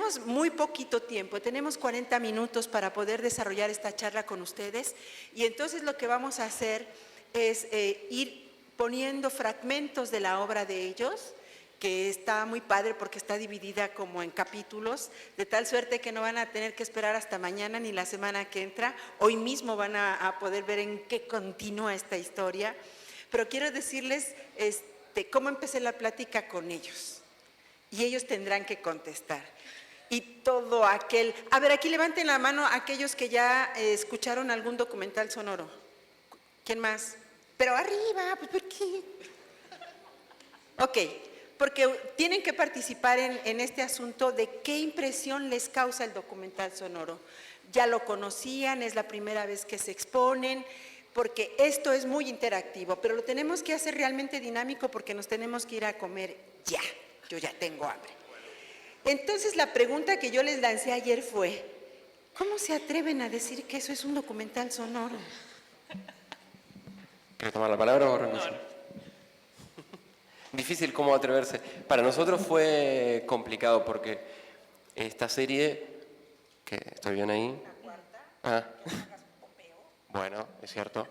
tenemos muy poquito tiempo, tenemos 40 minutos para poder desarrollar esta charla con ustedes y entonces lo que vamos a hacer es ir poniendo fragmentos de la obra de ellos, que está muy padre porque está dividida como en capítulos, de tal suerte que no van a tener que esperar hasta mañana ni la semana que entra, hoy mismo van a poder ver en qué continúa esta historia, pero quiero decirles cómo empecé la plática con ellos y ellos tendrán que contestar. Y todo aquel… A ver, aquí levanten la mano aquellos que ya escucharon algún documental sonoro. ¿Quién más? Pero arriba, pues ¿por qué? Ok, porque tienen que participar en este asunto de qué impresión les causa el documental sonoro. Ya lo conocían, es la primera vez que se exponen, porque esto es muy interactivo, pero lo tenemos que hacer realmente dinámico porque nos tenemos que ir a comer ya. Yo ya tengo hambre. Entonces la pregunta que yo les lancé ayer fue, ¿cómo se atreven a decir que eso es un documental sonoro? ¿Quieres tomar la palabra o arrancas? Difícil cómo atreverse. Para nosotros fue complicado porque esta serie, que ¿estoy bien ahí? La cuarta. Ah. Bueno, es cierto.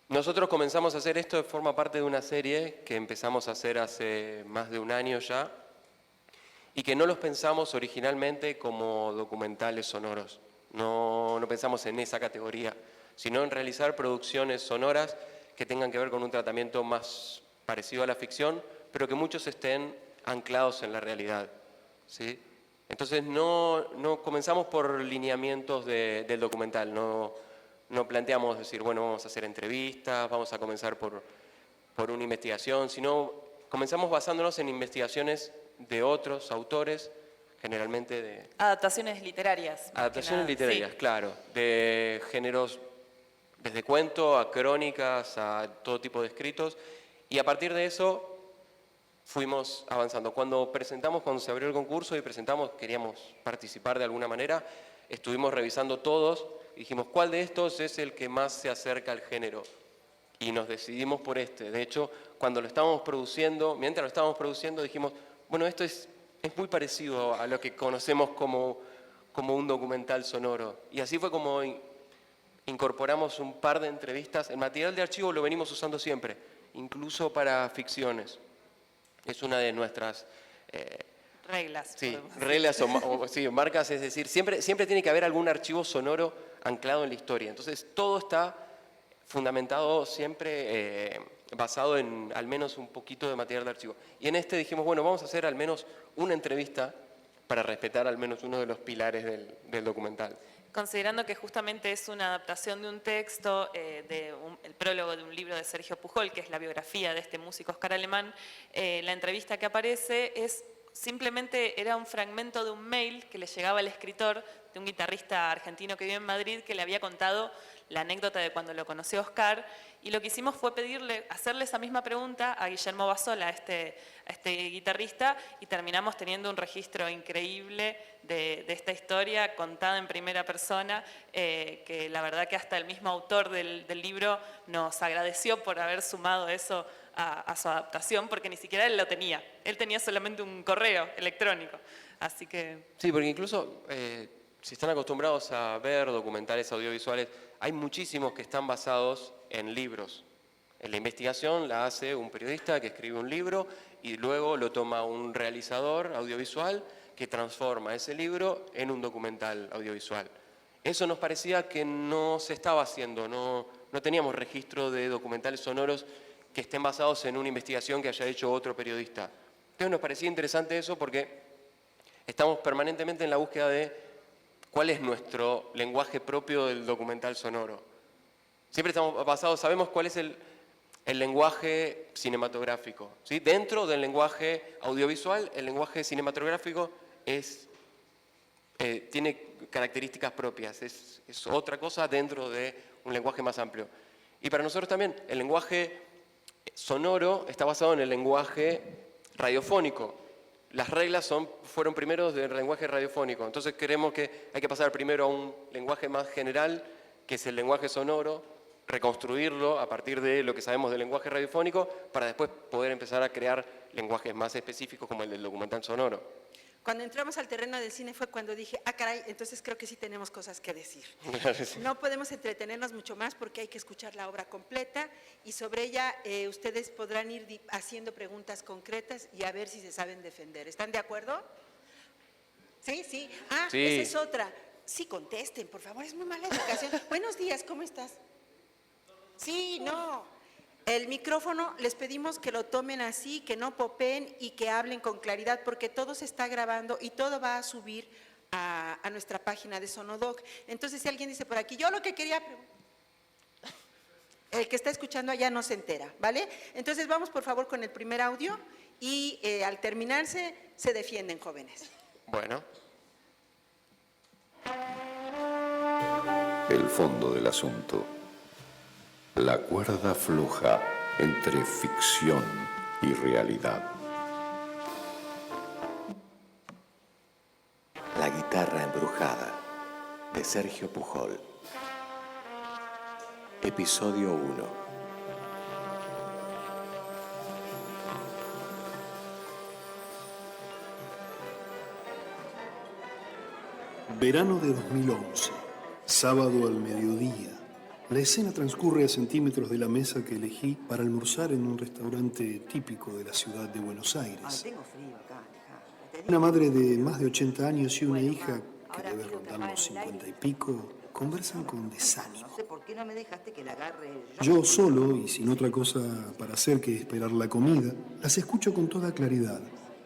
Nosotros comenzamos a hacer esto, forma parte de una serie que empezamos a hacer hace más de un año ya y que no los pensamos originalmente como documentales sonoros. No pensamos en esa categoría, sino en realizar producciones sonoras que tengan que ver con un tratamiento más parecido a la ficción, pero que muchos estén anclados en la realidad, ¿sí? Entonces no comenzamos por lineamientos del documental, no planteamos decir, bueno, vamos a hacer entrevistas, vamos a comenzar por una investigación, sino comenzamos basándonos en investigaciones de otros autores, generalmente de… Adaptaciones literarias. Adaptaciones literarias, sí. claro, de géneros desde cuento a crónicas, a todo tipo de escritos, y a partir de eso fuimos avanzando. Cuando se abrió el concurso y queríamos participar de alguna manera, estuvimos revisando todos, y dijimos, ¿cuál de estos es el que más se acerca al género? Y nos decidimos por este. De hecho, cuando lo estábamos produciendo, mientras lo estábamos produciendo, dijimos, bueno, esto es muy parecido a lo que conocemos como un documental sonoro. Y así fue como incorporamos un par de entrevistas. El material de archivo lo venimos usando siempre, incluso para ficciones. Es una de nuestras… reglas. Sí, reglas o marcas, es decir, siempre tiene que haber algún archivo sonoro anclado en la historia. Entonces, todo está fundamentado siempre basado en al menos un poquito de material de archivo. Y en este dijimos, bueno, vamos a hacer al menos una entrevista para respetar al menos uno de los pilares del documental. Considerando que justamente es una adaptación de un texto, el prólogo de un libro de Sergio Pujol, que es la biografía de este músico Oscar Alemán, la entrevista que aparece simplemente era un fragmento de un mail que le llegaba al escritor de un guitarrista argentino que vive en Madrid, que le había contado la anécdota de cuando lo conoció Oscar, y lo que hicimos fue hacerle esa misma pregunta a Guillermo Bassola, a este guitarrista, y terminamos teniendo un registro increíble de esta historia contada en primera persona, que la verdad que hasta el mismo autor del libro nos agradeció por haber sumado eso a su adaptación, porque ni siquiera él lo tenía. Él tenía solamente un correo electrónico. Así que… Sí, porque incluso si están acostumbrados a ver documentales audiovisuales, hay muchísimos que están basados en libros. La investigación la hace un periodista que escribe un libro y luego lo toma un realizador audiovisual que transforma ese libro en un documental audiovisual. Eso nos parecía que no se estaba haciendo, no teníamos registro de documentales sonoros que estén basados en una investigación que haya hecho otro periodista. Entonces nos parecía interesante eso porque estamos permanentemente en la búsqueda de cuál es nuestro lenguaje propio del documental sonoro. Siempre estamos basados, sabemos cuál es el lenguaje cinematográfico, ¿sí? Dentro del lenguaje audiovisual, el lenguaje cinematográfico tiene características propias, es otra cosa dentro de un lenguaje más amplio. Y para nosotros también, el lenguaje sonoro está basado en el lenguaje radiofónico. Las reglas fueron primero del lenguaje radiofónico, entonces creemos que hay que pasar primero a un lenguaje más general, que es el lenguaje sonoro, reconstruirlo a partir de lo que sabemos del lenguaje radiofónico para después poder empezar a crear lenguajes más específicos como el del documental sonoro. Cuando entramos al terreno del cine fue cuando dije, ah, caray, entonces creo que sí tenemos cosas que decir. Sí. No podemos entretenernos mucho más porque hay que escuchar la obra completa y sobre ella ustedes podrán ir haciendo preguntas concretas y a ver si se saben defender. ¿Están de acuerdo? Sí, sí. Ah, Sí. esa es otra. Sí, contesten, por favor, es muy mala educación. Buenos días, ¿cómo estás? Sí, no. El micrófono les pedimos que lo tomen así, que no popeen y que hablen con claridad porque todo se está grabando y todo va a subir a nuestra página de Sonodoc. Entonces, si alguien dice por aquí, yo lo que quería preguntar, el que está escuchando allá no se entera, ¿vale? Entonces, vamos por favor con el primer audio y al terminarse se defienden, jóvenes. Bueno. El fondo del asunto. La cuerda floja entre ficción y realidad. La guitarra embrujada de Sergio Pujol. Episodio 1. Verano de 2011, sábado al mediodía. La escena transcurre a centímetros de la mesa que elegí para almorzar en un restaurante típico de la ciudad de Buenos Aires. Tengo frío acá, Alejandro. Una madre de más de 80 años y una hija que debe rondar los 50 y pico conversan con desánimo. No sé por qué no me dejaste que la agarre Yo solo, y sin otra cosa para hacer que esperar la comida, las escucho con toda claridad.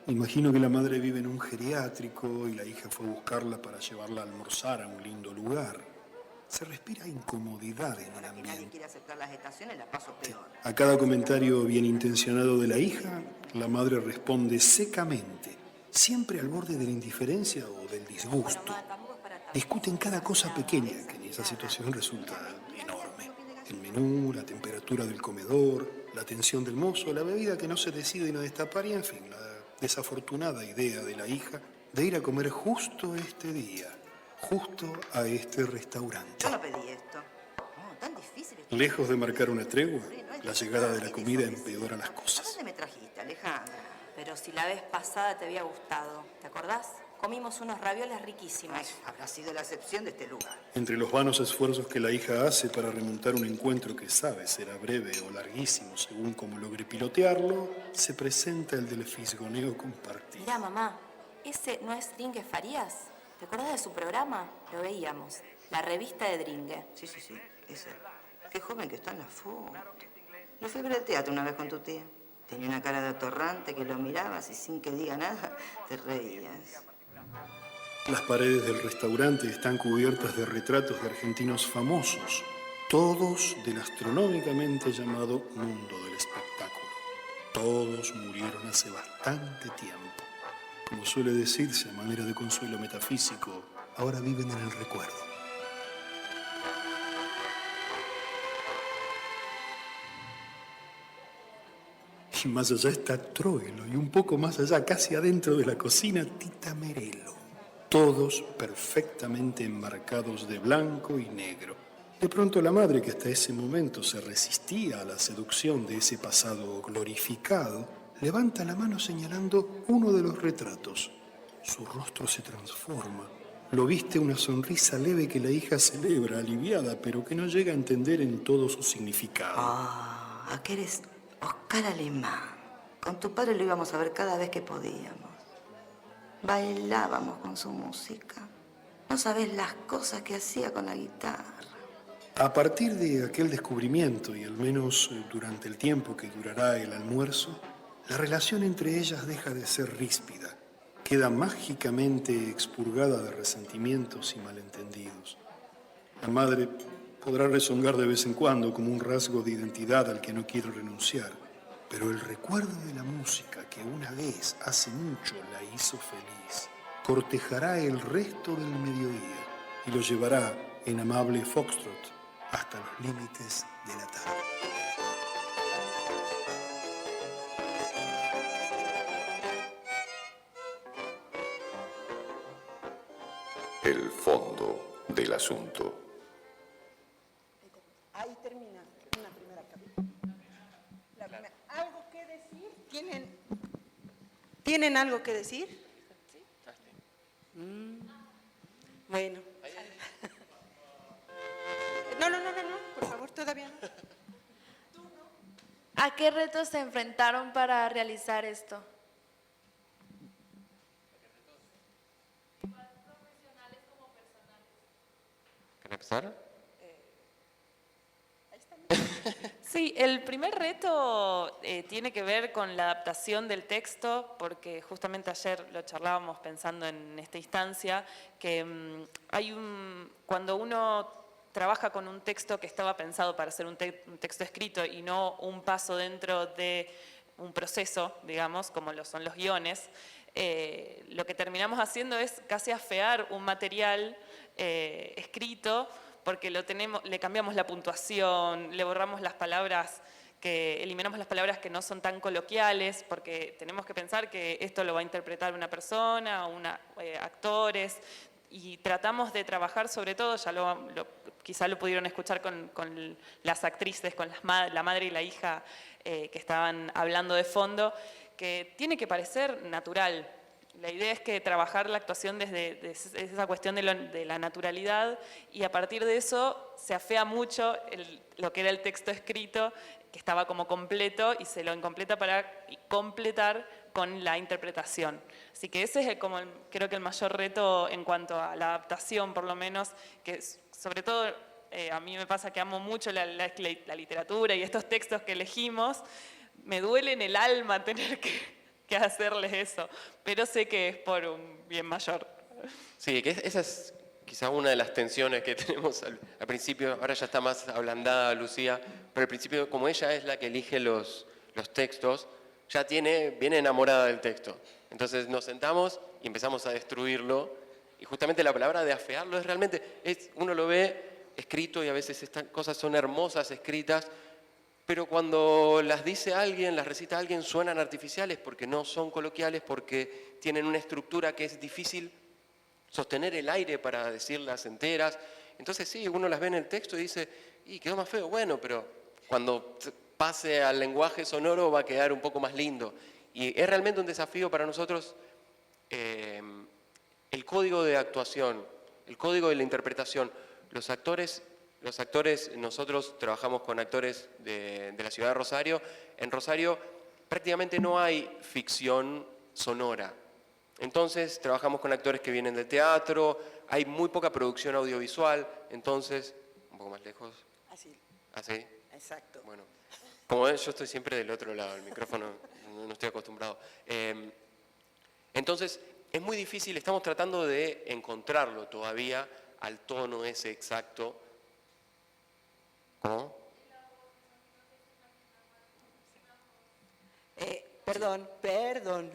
Imagino que la madre vive en un geriátrico y la hija fue a buscarla para llevarla a almorzar a un lindo lugar. Se respira incomodidad en el Que nadie ambiente. quiere aceptar las estaciones, la paso peor. A cada comentario bien intencionado de la hija, la madre responde secamente, siempre al borde de la indiferencia o del disgusto. Discuten cada cosa pequeña que en esa situación resulta enorme. El menú, la temperatura del comedor, la atención del mozo, la bebida que no se deciden a destapar y, en fin, la desafortunada idea de la hija de ir a comer justo este día, justo a este restaurante. Yo no pedí esto. No, tan difícil. Lejos de marcar una tregua, la llegada de la comida empeora las ¿A cosas. dónde me trajiste, Alejandra? Pero si la vez pasada te había gustado, ¿te acordás? Comimos unos ravioles riquísimos. Ay, habrá sido la excepción de este lugar. Entre los vanos esfuerzos que la hija hace para remontar un encuentro que sabe será breve o larguísimo según como logre pilotearlo, se presenta el del fisgoneo compartido. Mirá, mamá, ¿ese no es Dringue Farías? ¿Te acordás de su programa? Lo veíamos, la revista de Dringue. Sí, ese. Qué joven que está en la foto. Lo fui a ver al teatro una vez con tu tía. Tenía una cara de atorrante que lo mirabas y sin que diga nada, te reías. Las paredes del restaurante están cubiertas de retratos de argentinos famosos, todos del astronómicamente llamado mundo del espectáculo. Todos murieron hace bastante tiempo. Como suele decirse a manera de consuelo metafísico, ahora viven en el recuerdo. Y más allá está Troilo, y un poco más allá, casi adentro de la cocina, Tita Merelo. Todos perfectamente enmarcados de blanco y negro. De pronto la madre, que hasta ese momento se resistía a la seducción de ese pasado glorificado, levanta la mano señalando uno de los retratos. Su rostro se transforma. Lo viste una sonrisa leve que la hija celebra, aliviada, pero que no llega a entender en todo su significado. Ah, ¿a qué eres Oscar Alemán? Con tu padre lo íbamos a ver cada vez que podíamos. Bailábamos con su música. No sabes las cosas que hacía con la guitarra. A partir de aquel descubrimiento, y al menos durante el tiempo que durará el almuerzo, la relación entre ellas deja de ser ríspida. Queda mágicamente expurgada de resentimientos y malentendidos. La madre podrá rezongar de vez en cuando como un rasgo de identidad al que no quiere renunciar, pero el recuerdo de la música que una vez, hace mucho, la hizo feliz, cortejará el resto del mediodía y lo llevará en amable foxtrot hasta los límites de la tarde. El fondo del asunto. Ahí termina una primera capa. ¿Algo que decir? ¿Tienen algo que decir? Bueno. No, por favor, todavía no. ¿A qué retos se enfrentaron para realizar esto? ¿Querés empezar? Sí, el primer reto tiene que ver con la adaptación del texto, porque justamente ayer lo charlábamos pensando en esta instancia, que cuando uno trabaja con un texto que estaba pensado para ser un texto escrito y no un paso dentro de un proceso, digamos, como lo son los guiones, lo que terminamos haciendo es casi afear un material escrito, porque le cambiamos la puntuación, le borramos las palabras, eliminamos las palabras que no son tan coloquiales, porque tenemos que pensar que esto lo va a interpretar una persona, actores, y tratamos de trabajar sobre todo, quizá lo pudieron escuchar con las actrices, con la madre y la hija que estaban hablando de fondo, que tiene que parecer natural. La idea es que trabajar la actuación desde esa cuestión de la naturalidad, y a partir de eso se afea mucho lo que era el texto escrito, que estaba como completo, y se lo incompleta para completar con la interpretación. Así que ese es creo que el mayor reto en cuanto a la adaptación, por lo menos, que sobre todo a mí me pasa que amo mucho la literatura y estos textos que elegimos. Me duele en el alma tener que hacerles eso, pero sé que es por un bien mayor. Sí, que esa es quizá una de las tensiones que tenemos al principio. Ahora ya está más ablandada Lucía, pero al principio, como ella es la que elige los textos, ya viene enamorada del texto. Entonces nos sentamos y empezamos a destruirlo, y justamente la palabra de afearlo es realmente, uno lo ve escrito y a veces estas cosas son hermosas escritas, pero cuando las dice alguien, las recita alguien, suenan artificiales porque no son coloquiales, porque tienen una estructura que es difícil sostener el aire para decirlas enteras. Entonces sí, uno las ve en el texto y dice, y quedó más feo. Bueno, pero cuando pase al lenguaje sonoro va a quedar un poco más lindo. Y es realmente un desafío para nosotros el código de actuación, el código de la interpretación. Los actores, nosotros trabajamos con actores de la ciudad de Rosario. En Rosario prácticamente no hay ficción sonora. Entonces trabajamos con actores que vienen del teatro, hay muy poca producción audiovisual, entonces, un poco más lejos. Así. ¿Así? Exacto. Bueno, como ven, yo estoy siempre del otro lado, el micrófono no estoy acostumbrado. Entonces, es muy difícil, estamos tratando de encontrarlo todavía al tono ese exacto. ¿Cómo? Perdón.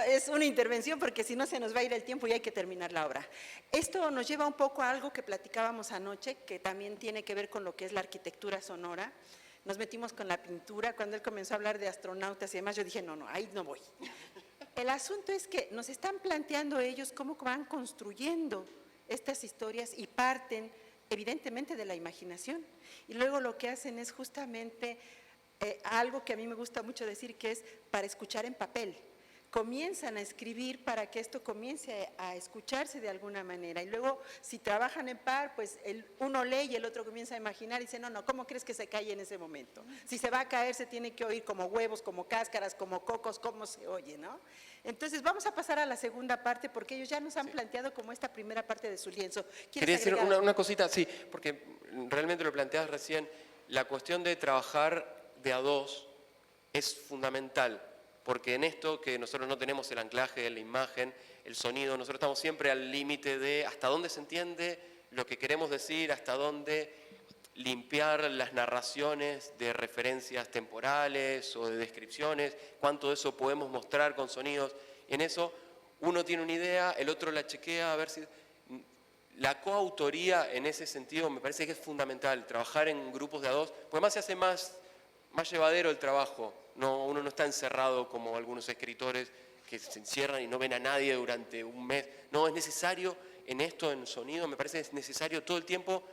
Es una intervención porque si no se nos va a ir el tiempo y hay que terminar la obra. Esto nos lleva un poco a algo que platicábamos anoche, que también tiene que ver con lo que es la arquitectura sonora. Nos metimos con la pintura. Cuando él comenzó a hablar de astronautas y demás, yo dije, no, ahí no voy. El asunto es que nos están planteando ellos cómo van construyendo estas historias y parten evidentemente de la imaginación. Y luego lo que hacen es justamente algo que a mí me gusta mucho decir, que es para escuchar en papel. Comienzan a escribir para que esto comience a escucharse de alguna manera. Y luego, si trabajan en par, pues uno lee y el otro comienza a imaginar y dice, no, ¿cómo crees que se cae en ese momento? Si se va a caer, se tiene que oír como huevos, como cáscaras, como cocos, cómo se oye, ¿no? Entonces, vamos a pasar a la segunda parte, porque ellos ya nos han planteado como esta primera parte de su lienzo. Quería decir una cosita, sí, porque realmente lo planteas recién, la cuestión de trabajar de a dos es fundamental, porque en esto que nosotros no tenemos el anclaje de la imagen, el sonido, nosotros estamos siempre al límite de hasta dónde se entiende lo que queremos decir, hasta dónde limpiar las narraciones de referencias temporales o de descripciones, cuánto de eso podemos mostrar con sonidos. En eso uno tiene una idea, el otro la chequea a ver si... La coautoría en ese sentido me parece que es fundamental, trabajar en grupos de a dos, porque además se hace más llevadero el trabajo. Uno no está encerrado como algunos escritores que se encierran y no ven a nadie durante un mes. No, es necesario en esto, en sonido, me parece que es necesario todo el tiempo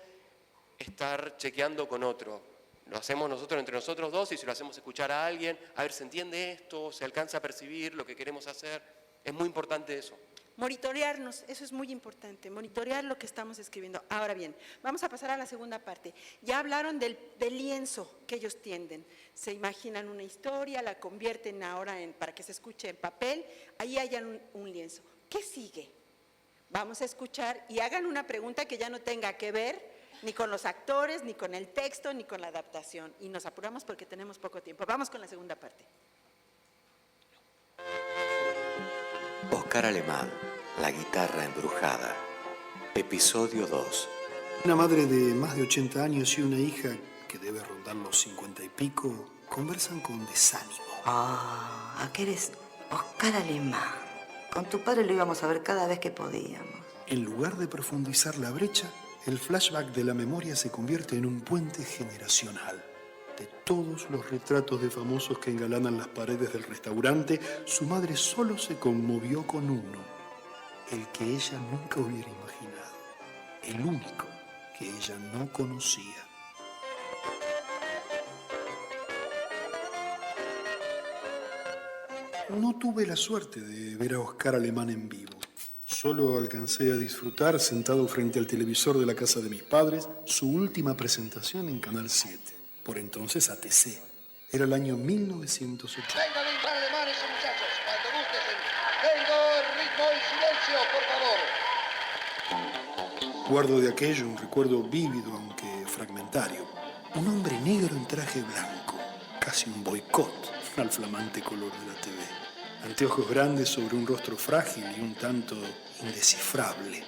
estar chequeando con otro. Lo hacemos nosotros entre nosotros dos y si lo hacemos escuchar a alguien, a ver, ¿se entiende esto? ¿Se alcanza a percibir lo que queremos hacer? Es muy importante eso. Monitorearnos, eso es muy importante, monitorear lo que estamos escribiendo. Ahora bien, vamos a pasar a la segunda parte. Ya hablaron del lienzo que ellos tienden. Se imaginan una historia, la convierten ahora para que se escuche en papel, ahí hayan un lienzo. ¿Qué sigue? Vamos a escuchar y hagan una pregunta que ya no tenga que ver ni con los actores, ni con el texto, ni con la adaptación. Y nos apuramos porque tenemos poco tiempo. Vamos con la segunda parte. Oscar Alemán, La guitarra embrujada. Episodio 2. Una madre de más de 80 años y una hija que debe rondar los 50 y pico conversan con desánimo. Aquel es Oscar Alemán. Con tu padre lo íbamos a ver cada vez que podíamos. En lugar de profundizar la brecha, el flashback de la memoria se convierte en un puente generacional. De todos los retratos de famosos que engalanan las paredes del restaurante, su madre solo se conmovió con uno, el que ella nunca hubiera imaginado, el único que ella no conocía. No tuve la suerte de ver a Oscar Alemán en vivo. Solo alcancé a disfrutar, sentado frente al televisor de la casa de mis padres, su última presentación en Canal 7, por entonces ATC. Era el año 1980. Vengan a entrar alemanes y muchachos, cuando busquen. Tengo ritmo y silencio, por favor. Guardo de aquello un recuerdo vívido, aunque fragmentario. Un hombre negro en traje blanco, casi un boicot al flamante color de la TV. Anteojos grandes sobre un rostro frágil y un tanto indescifrable.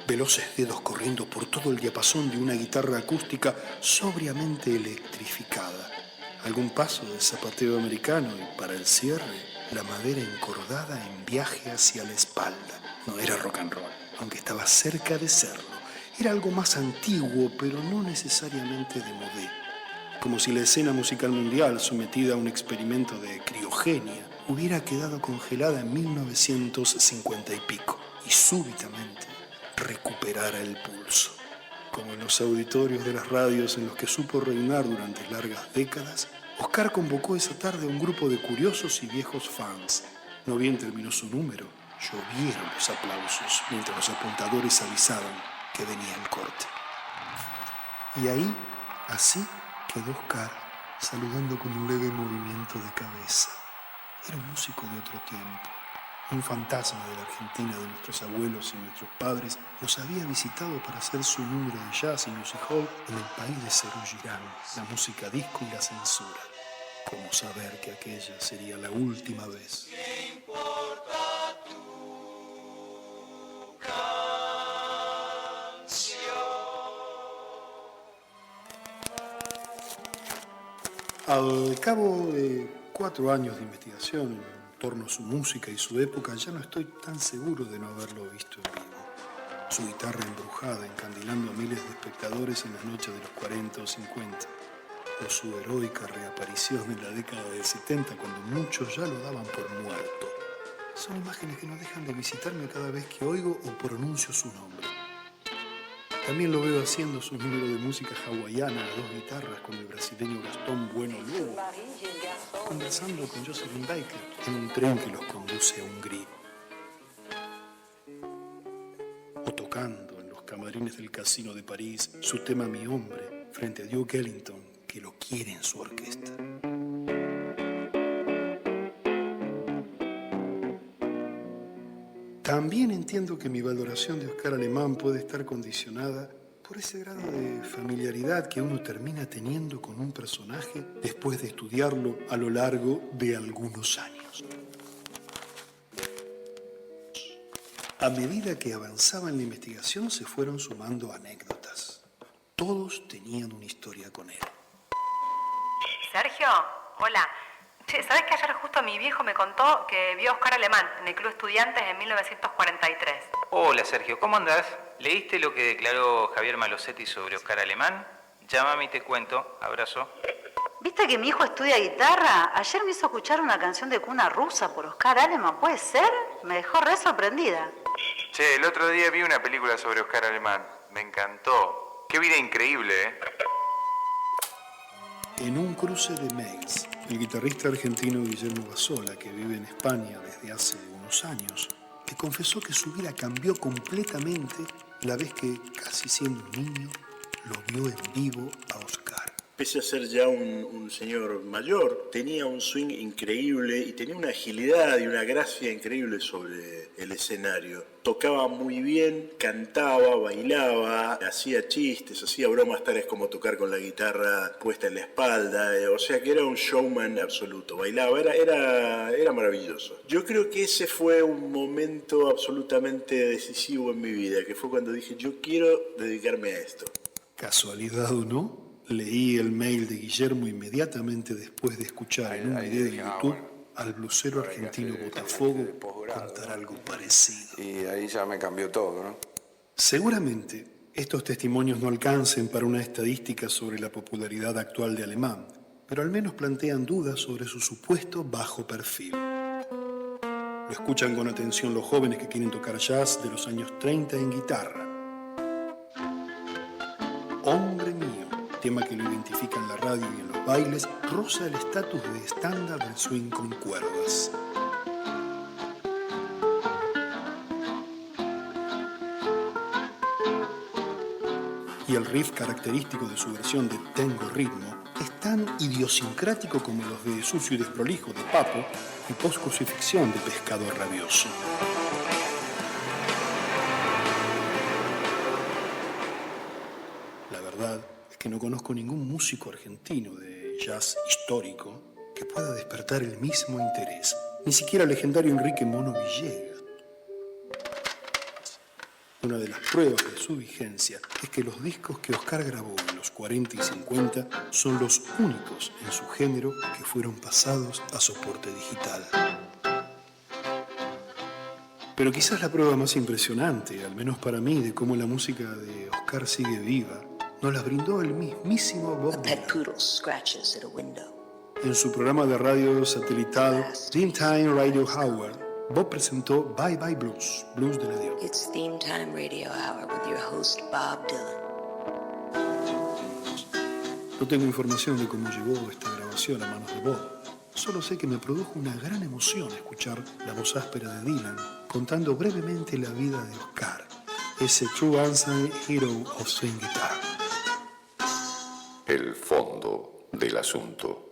Veloces dedos corriendo por todo el diapasón de una guitarra acústica sobriamente electrificada. Algún paso de zapateo americano y para el cierre, la madera encordada en viaje hacia la espalda. No era rock and roll, aunque estaba cerca de serlo. Era algo más antiguo, pero no necesariamente de modé. Como si la escena musical mundial, sometida a un experimento de criogenia, hubiera quedado congelada en 1950 y pico y súbitamente recuperara el pulso. Como en los auditorios de las radios en los que supo reinar durante largas décadas, Oscar convocó esa tarde a un grupo de curiosos y viejos fans. No bien terminó su número, llovieron los aplausos mientras los apuntadores avisaban que venía el corte. Y ahí, así, quedó Oscar saludando con un leve movimiento de cabeza. Era un músico de otro tiempo, un fantasma de la Argentina de nuestros abuelos y nuestros padres. Nos había visitado para hacer su número de jazz y music hall en el país de Serú Girán, la música disco y la censura. ¿Cómo saber que aquella sería la última vez? ¿Qué importa tu canción? Al cabo de 4 años de investigación en torno a su música y su época, ya no estoy tan seguro de no haberlo visto en vivo. Su guitarra embrujada, encandilando a miles de espectadores en las noches de los 40 o 50. O su heroica reaparición en la década del 70, cuando muchos ya lo daban por muerto. Son imágenes que no dejan de visitarme cada vez que oigo o pronuncio su nombre. También lo veo haciendo su número de música hawaiana a 2 guitarras con el brasileño Gastón Bueno Lobo, conversando con Jocelyn Baker en un tren que los conduce a Hungría. O tocando en los camarines del Casino de París su tema Mi Hombre frente a Duke Ellington, que lo quiere en su orquesta. También entiendo que mi valoración de Oscar Alemán puede estar condicionada por ese grado de familiaridad que uno termina teniendo con un personaje después de estudiarlo a lo largo de algunos años. A medida que avanzaba en la investigación se fueron sumando anécdotas. Todos tenían una historia con él. Sergio, hola. Che, ¿sabés que ayer justo mi viejo me contó que vio a Oscar Alemán en el Club Estudiantes en 1943? Hola Sergio, ¿cómo andás? ¿Leíste lo que declaró Javier Malosetti sobre Oscar Alemán? Llámame y te cuento. Abrazo. ¿Viste que mi hijo estudia guitarra? Ayer me hizo escuchar una canción de cuna rusa por Oscar Alemán. ¿Puede ser? Me dejó re sorprendida. Che, el otro día vi una película sobre Oscar Alemán. Me encantó. Qué vida increíble, ¿eh? En un cruce de mails, el guitarrista argentino Guillermo Bassola, que vive en España desde hace unos años, le confesó que su vida cambió completamente la vez que, casi siendo un niño, lo vio en vivo a Oscar. Pese a ser ya un señor mayor, tenía un swing increíble y tenía una agilidad y una gracia increíble sobre el escenario. Tocaba muy bien, cantaba, bailaba, hacía chistes, hacía bromas tales como tocar con la guitarra puesta en la espalda, o sea que era un showman absoluto, bailaba, era maravilloso. Yo creo que ese fue un momento absolutamente decisivo en mi vida, que fue cuando dije, yo quiero dedicarme a esto. ¿Casualidad o no? Leí el mail de Guillermo inmediatamente después de escuchar en un video de YouTube al blusero argentino Botafogo contar algo parecido. Y ahí ya me cambió todo, ¿no? Seguramente estos testimonios no alcancen para una estadística sobre la popularidad actual de Alemán, pero al menos plantean dudas sobre su supuesto bajo perfil. Lo escuchan con atención los jóvenes que quieren tocar jazz de los años 30 en guitarra. Hombre mío, tema que lo identifica en la radio y en los bailes, roza el estatus de estándar del swing con cuerdas. Y el riff característico de su versión de Tengo Ritmo es tan idiosincrático como los de Sucio y Desprolijo de Papo y Post-Crucifixión de Pescador Rabioso. La verdad es que no conozco ningún músico argentino de jazz histórico que pueda despertar el mismo interés, ni siquiera el legendario Enrique Mono Villegas. Una de las pruebas de su vigencia es que los discos que Oscar grabó en los 40 y 50 son los únicos en su género que fueron pasados a soporte digital. Pero quizás la prueba más impresionante, al menos para mí, de cómo la música de Oscar sigue viva, nos la brindó el mismísimo Bob Dylan. En su programa de radio satelital Dreamtime Radio Hour, Bob presentó Bye Bye Blues, Blues de la Dios. It's Theme Time Radio Hour with your host Bob Dylan. No tengo información de cómo llegó esta grabación a manos de Bob. Solo sé que me produjo una gran emoción escuchar la voz áspera de Dylan contando brevemente la vida de Oscar, ese true unsung hero of swing guitar. El fondo del asunto.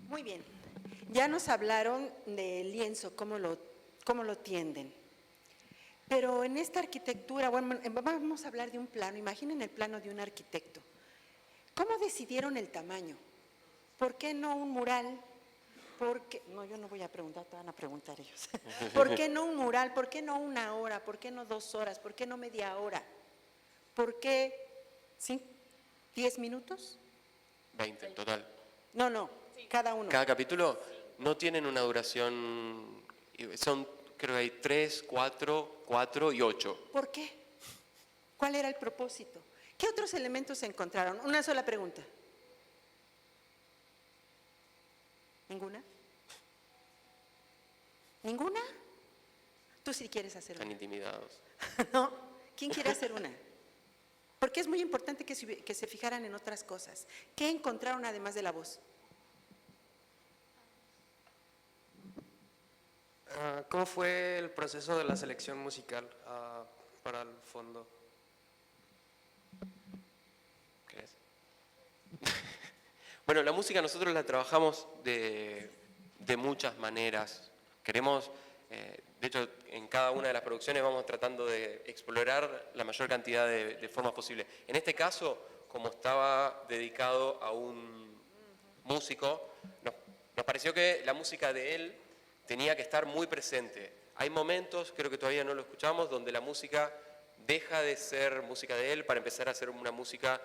Muy bien. Ya nos hablaron del lienzo, cómo lo tienden. Pero en esta arquitectura, bueno, vamos a hablar de un plano. Imaginen el plano de un arquitecto. ¿Cómo decidieron el tamaño? ¿Por qué no un mural? ¿Por qué? No, yo no voy a preguntar, te van a preguntar ellos. ¿Por qué no un mural? ¿Por qué no una hora? ¿Por qué no 2 horas? ¿Por qué no media hora? ¿Por qué 10 minutos? 20 en total. No, cada uno. Cada capítulo no tienen una duración, son, creo que hay 3, 4 y 8. ¿Por qué? ¿Cuál era el propósito? ¿Qué otros elementos se encontraron? Una sola pregunta. ¿Ninguna? ¿Ninguna? Tú sí quieres hacer una. Están intimidados. ¿No? ¿Quién quiere hacer una? Porque es muy importante que se fijaran en otras cosas. ¿Qué encontraron además de la voz? ¿Cómo fue el proceso de la selección musical para el fondo? ¿Qué es? Bueno, la música nosotros la trabajamos de muchas maneras. Queremos, de hecho, en cada una de las producciones vamos tratando de explorar la mayor cantidad de formas posibles. En este caso, como estaba dedicado a un músico, nos pareció que la música de él tenía que estar muy presente. Hay momentos, creo que todavía no lo escuchamos, donde la música deja de ser música de él para empezar a ser una música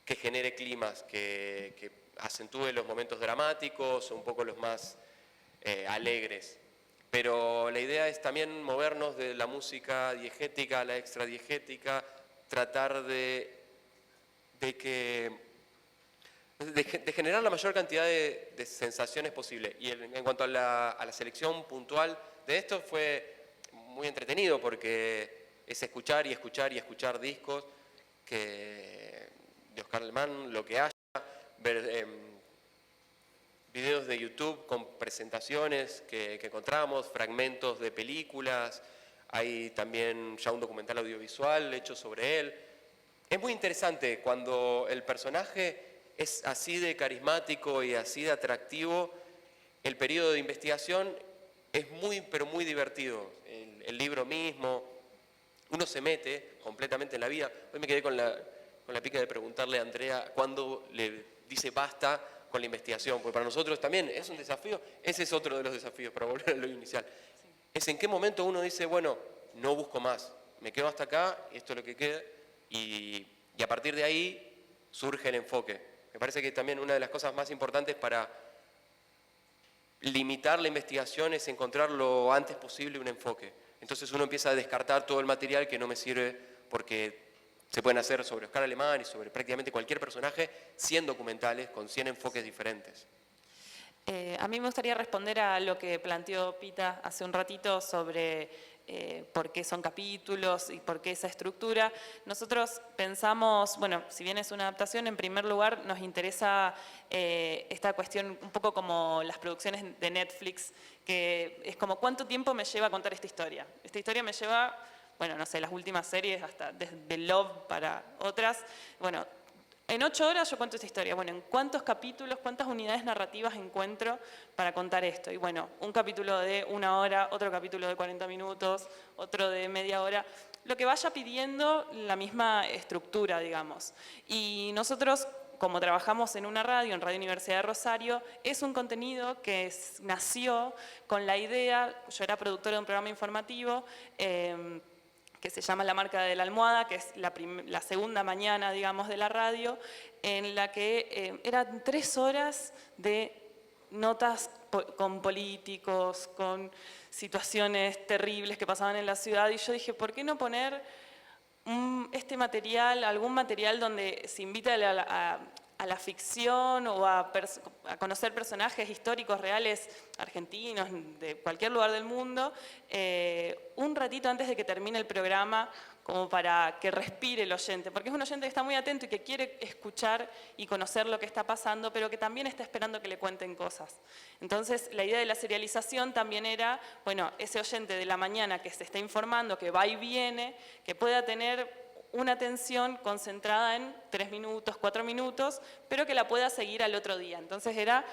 que genere climas, que acentúe los momentos dramáticos o un poco los más alegres. Pero la idea es también movernos de la música diegética a la extradiegética, tratar de generar la mayor cantidad de sensaciones posible. Y en cuanto a la selección puntual de esto, fue muy entretenido porque es escuchar y escuchar y escuchar discos de Oscar Alemán, lo que haya, ver videos de YouTube con presentaciones que encontramos, fragmentos de películas, hay también ya un documental audiovisual hecho sobre él. Es muy interesante cuando el personaje es así de carismático y así de atractivo, el periodo de investigación es muy, pero muy divertido. El libro mismo, uno se mete completamente en la vida. Hoy me quedé con la pica de preguntarle a Andrea cuándo le dice basta con la investigación, porque para nosotros también es un desafío, ese es otro de los desafíos, para volver a lo inicial. Es en qué momento uno dice, bueno, no busco más, me quedo hasta acá, esto es lo que queda, y a partir de ahí surge el enfoque. Me parece que también una de las cosas más importantes para limitar la investigación es encontrar lo antes posible un enfoque. Entonces uno empieza a descartar todo el material que no me sirve porque se pueden hacer sobre Oscar Alemán y sobre prácticamente cualquier personaje 100 documentales con 100 enfoques diferentes. A mí me gustaría responder a lo que planteó Pita hace un ratito sobre por qué son capítulos y por qué esa estructura. Nosotros pensamos, bueno, si bien es una adaptación, en primer lugar nos interesa esta cuestión un poco como las producciones de Netflix, que es como cuánto tiempo me lleva a contar esta historia. Esta historia me lleva, bueno, no sé, las últimas series, hasta desde Love para otras, bueno, en 8 horas yo cuento esta historia. Bueno, ¿en cuántos capítulos, cuántas unidades narrativas encuentro para contar esto? Y bueno, un capítulo de 1 hora, otro capítulo de 40 minutos, otro de media hora, lo que vaya pidiendo la misma estructura, digamos. Y nosotros, como trabajamos en una radio, en Radio Universidad de Rosario, es un contenido que nació con la idea, yo era productora de un programa informativo, que se llama La Marca de la Almohada, que es la segunda mañana, digamos, de la radio, en la que eran 3 horas de notas con políticos, con situaciones terribles que pasaban en la ciudad, y yo dije, ¿por qué no poner este material, algún material donde se invita a la ficción o a conocer personajes históricos reales argentinos, de cualquier lugar del mundo, un ratito antes de que termine el programa, como para que respire el oyente, porque es un oyente que está muy atento y que quiere escuchar y conocer lo que está pasando, pero que también está esperando que le cuenten cosas. Entonces, la idea de la serialización también era, bueno, ese oyente de la mañana que se está informando, que va y viene, que pueda tener una atención concentrada en 3 minutos, 4 minutos, pero que la pueda seguir al otro día. Entonces era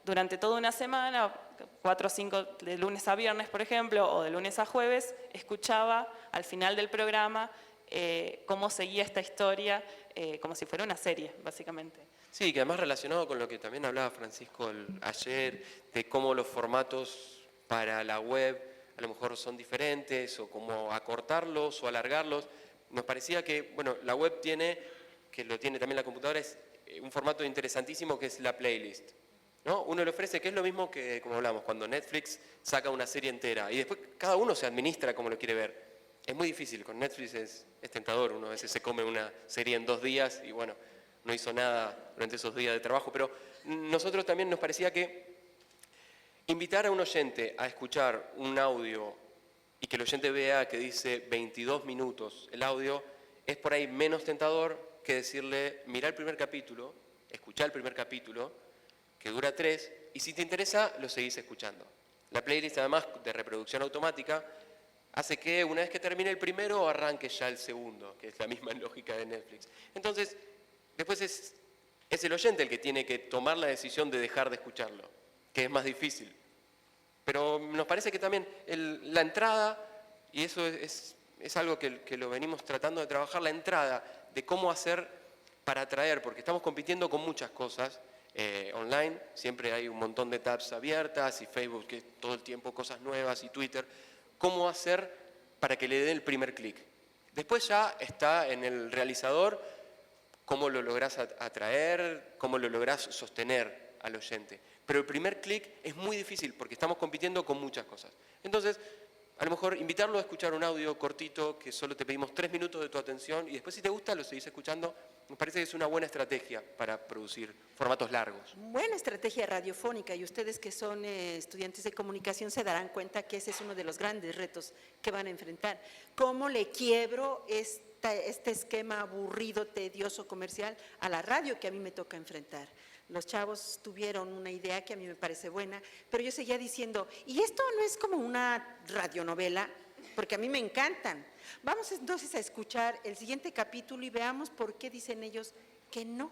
durante toda una semana, 4 o 5, de lunes a viernes, por ejemplo, o de lunes a jueves, escuchaba al final del programa cómo seguía esta historia, como si fuera una serie, básicamente. Sí, que además relacionado con lo que también hablaba Francisco ayer, de cómo los formatos para la web a lo mejor son diferentes, o cómo acortarlos o alargarlos. Nos parecía que, bueno, la web tiene, que lo tiene también la computadora, es un formato interesantísimo que es la playlist, ¿no? Uno le ofrece, que es lo mismo que, como hablamos, cuando Netflix saca una serie entera y después cada uno se administra como lo quiere ver. Es muy difícil, con Netflix es tentador, uno a veces se come una serie en 2 días y bueno, no hizo nada durante esos días de trabajo, pero nosotros también nos parecía que invitar a un oyente a escuchar un audio y que el oyente vea que dice 22 minutos el audio, es por ahí menos tentador que decirle, mira el primer capítulo, escuchá el primer capítulo, que dura 3, y si te interesa, lo seguís escuchando. La playlist, además de reproducción automática, hace que una vez que termine el primero, arranque ya el segundo, que es la misma lógica de Netflix. Entonces, después es el oyente el que tiene que tomar la decisión de dejar de escucharlo, que es más difícil. Pero nos parece que también la entrada, y eso es algo que lo venimos tratando de trabajar, la entrada de cómo hacer para atraer, porque estamos compitiendo con muchas cosas online, siempre hay un montón de tabs abiertas y Facebook, que todo el tiempo cosas nuevas, y Twitter. ¿Cómo hacer para que le dé el primer clic? Después ya está en el realizador cómo lo lográs atraer, cómo lo lográs sostener al oyente. Pero el primer clic es muy difícil porque estamos compitiendo con muchas cosas. Entonces, a lo mejor invitarlo a escuchar un audio cortito que solo te pedimos 3 minutos de tu atención y después si te gusta lo seguís escuchando. Me parece que es una buena estrategia para producir formatos largos. Buena estrategia radiofónica, y ustedes que son estudiantes de comunicación se darán cuenta que ese es uno de los grandes retos que van a enfrentar. ¿Cómo le quiebro este esquema aburrido, tedioso, comercial a la radio que a mí me toca enfrentar? Los chavos tuvieron una idea que a mí me parece buena, pero yo seguía diciendo, ¿y esto no es como una radionovela? Porque a mí me encantan. Vamos entonces a escuchar el siguiente capítulo y veamos por qué dicen ellos que no.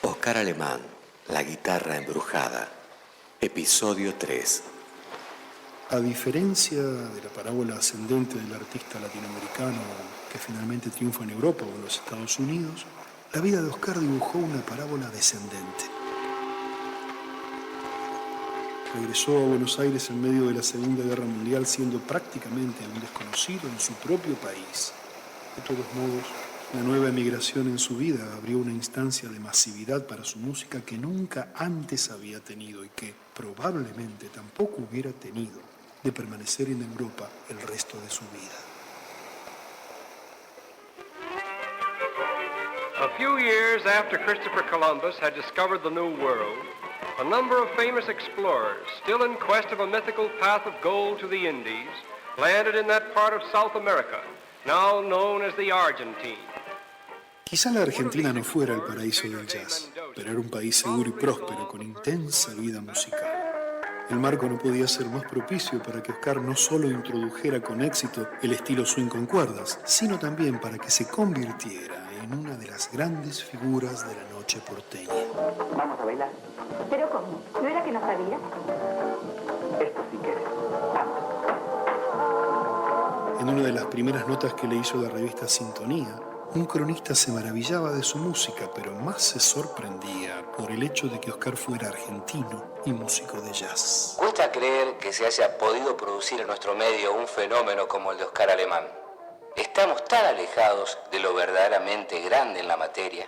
Oscar Alemán, La guitarra embrujada, episodio 3. A diferencia de la parábola ascendente del artista latinoamericano que finalmente triunfa en Europa o en los Estados Unidos, la vida de Oscar dibujó una parábola descendente. Regresó a Buenos Aires en medio de la Segunda Guerra Mundial siendo prácticamente un desconocido en su propio país. De todos modos, la nueva emigración en su vida abrió una instancia de masividad para su música que nunca antes había tenido y que probablemente tampoco hubiera tenido de permanecer en Europa el resto de su vida. A few years after Christopher Columbus had discovered the New World, a number of famous explorers, still in quest of a mythical path of gold to the Indies, landed in that part of South America, now known as the Argentine. Quizá la Argentina no fuera el paraíso del jazz, pero era un país seguro y próspero con intensa vida musical. El marco no podía ser más propicio para que Oscar no solo introdujera con éxito el estilo swing con cuerdas, sino también para que se convirtiera en una de las grandes figuras de la noche porteña. ¿Vamos a bailar? ¿Pero cómo? ¿No era que no sabía? Esto sí que es. Vamos. En una de las primeras notas que le hizo la revista Sintonía, un cronista se maravillaba de su música, pero más se sorprendía por el hecho de que Oscar fuera argentino y músico de jazz. Cuesta creer que se haya podido producir en nuestro medio un fenómeno como el de Oscar Alemán. Estamos tan alejados de lo verdaderamente grande en la materia.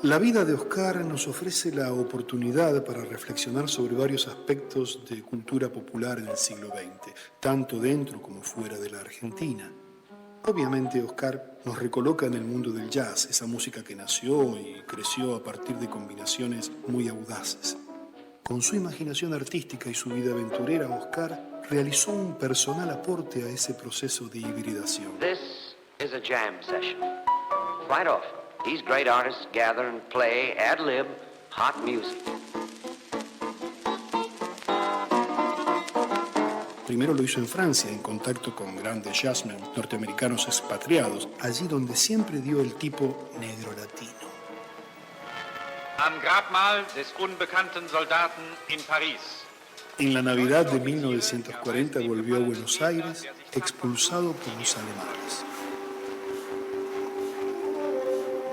La vida de Oscar nos ofrece la oportunidad para reflexionar sobre varios aspectos de cultura popular en el siglo XX, tanto dentro como fuera de la Argentina. Obviamente, Oscar nos recoloca en el mundo del jazz, esa música que nació y creció a partir de combinaciones muy audaces. Con su imaginación artística y su vida aventurera, Oscar realizó un personal aporte a ese proceso de hibridación. This is a jam session. Quite often, these great artists gather and play ad-lib hot music. Primero lo hizo en Francia, en contacto con grandes jazzmen norteamericanos expatriados, allí donde siempre dio el tipo negro latino. Am Grabmal des unbekannten Soldaten in Paris. En la Navidad de 1940 volvió a Buenos Aires, expulsado por los alemanes.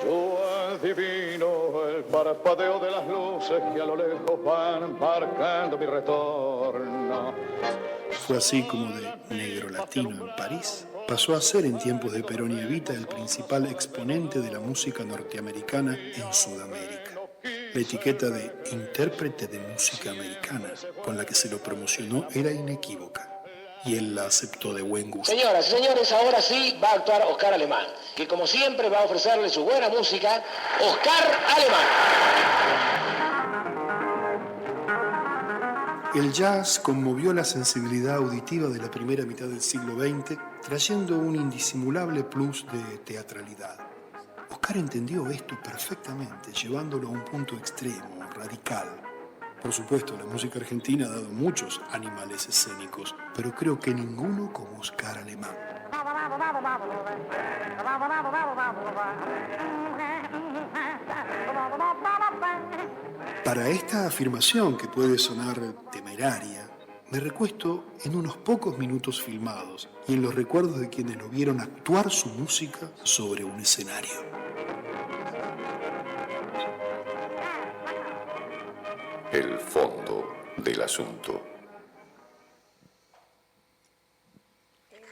Yo adivino el parpadeo de las luces que a lo lejos van marcando mi retorno. Fue así como de negro latino en París pasó a ser en tiempos de Perón y Evita el principal exponente de la música norteamericana en Sudamérica. La etiqueta de intérprete de música americana con la que se lo promocionó era inequívoca y él la aceptó de buen gusto. Señoras y señores, ahora sí va a actuar Oscar Alemán, que como siempre va a ofrecerle su buena música, Oscar Alemán. El jazz conmovió la sensibilidad auditiva de la primera mitad del siglo XX, trayendo un indisimulable plus de teatralidad. Oscar entendió esto perfectamente, llevándolo a un punto extremo, radical. Por supuesto, la música argentina ha dado muchos animales escénicos, pero creo que ninguno como Oscar Alemán. Para esta afirmación, que puede sonar temeraria, me recuesto en unos pocos minutos filmados y en los recuerdos de quienes lo vieron actuar su música sobre un escenario. El fondo. del asunto.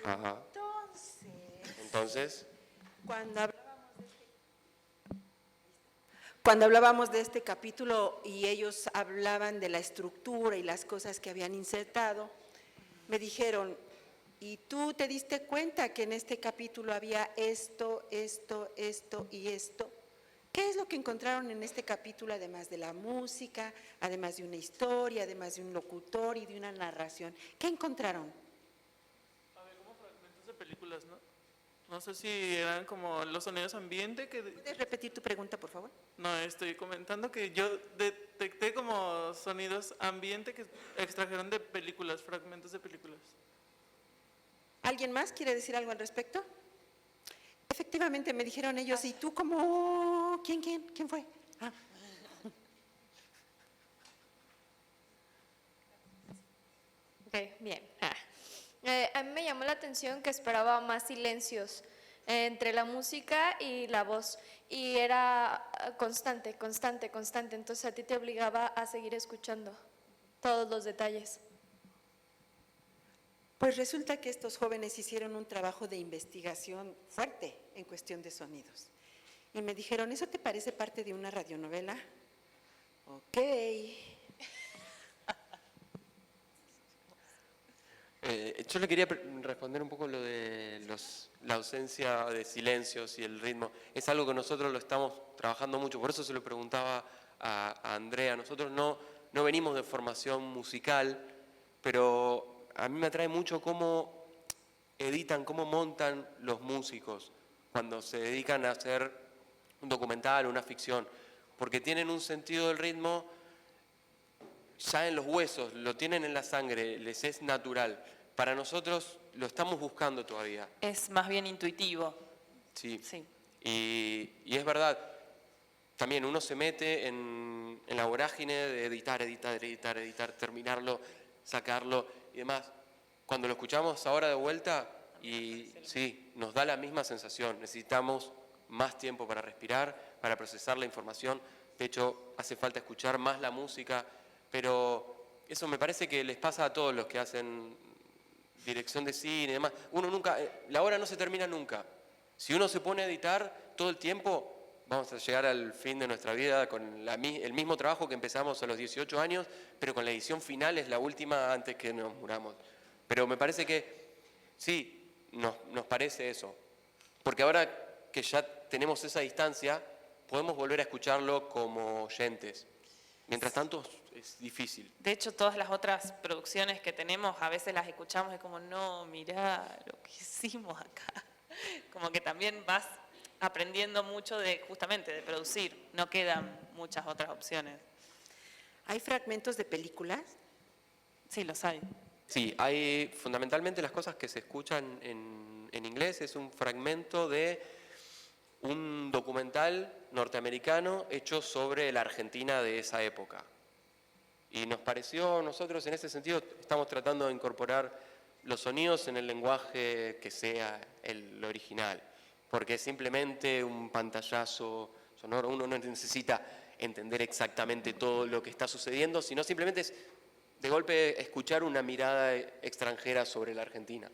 Ajá. Entonces, cuando hablábamos de este capítulo y ellos hablaban de la estructura y las cosas que habían insertado, me dijeron, ¿y tú te diste cuenta que en este capítulo había esto, esto, esto y esto? ¿Qué es lo que encontraron en este capítulo, además de la música, además de una historia, además de un locutor y de una narración? ¿Qué encontraron? A ver, como fragmentos de películas, ¿no? No sé si eran como los sonidos ambiente que... ¿Puedes repetir tu pregunta, por favor? No, estoy comentando que yo detecté como sonidos ambiente que extrajeron de películas, fragmentos de películas. ¿Alguien más quiere decir algo al respecto? Efectivamente, me dijeron ellos, ¿y tú cómo? ¿Quién fue? Ah. Ok, bien. A mí me llamó la atención que esperaba más silencios entre la música y la voz, y era constante, entonces a ti te obligaba a seguir escuchando todos los detalles. Pues resulta que estos jóvenes hicieron un trabajo de investigación fuerte en cuestión de sonidos. Y me dijeron, ¿eso te parece parte de una radionovela? Ok. Yo le quería responder un poco lo de la ausencia de silencios y el ritmo. Es algo que nosotros lo estamos trabajando mucho, por eso se lo preguntaba a Andrea. Nosotros no venimos de formación musical, pero a mí me atrae mucho cómo editan, cómo montan los músicos cuando se dedican a hacer un documental o una ficción, porque tienen un sentido del ritmo ya en los huesos, lo tienen en la sangre, les es natural. Para nosotros lo estamos buscando todavía. Es más bien intuitivo. Sí. Sí. Y es verdad, también uno se mete en la vorágine de editar, terminarlo, sacarlo y demás. Cuando lo escuchamos ahora de vuelta, y sí, nos da la misma sensación. Necesitamos más tiempo para respirar, para procesar la información. De hecho, hace falta escuchar más la música, pero eso me parece que les pasa a todos los que hacen dirección de cine y demás. Uno nunca, la hora no se termina nunca. Si uno se pone a editar todo el tiempo, vamos a llegar al fin de nuestra vida con el mismo trabajo que empezamos a los 18 años, pero con la edición final es la última antes que nos muramos. Pero me parece que sí, nos parece eso. Porque ahora que ya tenemos esa distancia, podemos volver a escucharlo como oyentes. Mientras tanto, es difícil. De hecho, todas las otras producciones que tenemos, a veces las escuchamos y es como, no, mirá lo que hicimos acá. Como que también vas aprendiendo mucho justamente de producir. No quedan muchas otras opciones. ¿Hay fragmentos de películas? Sí, los hay. Sí, hay fundamentalmente las cosas que se escuchan en inglés, es un fragmento de un documental norteamericano hecho sobre la Argentina de esa época. Y nos pareció, nosotros en ese sentido estamos tratando de incorporar los sonidos en el lenguaje que sea el original, porque es simplemente un pantallazo sonoro, uno no necesita entender exactamente todo lo que está sucediendo, sino simplemente es de golpe escuchar una mirada extranjera sobre la Argentina.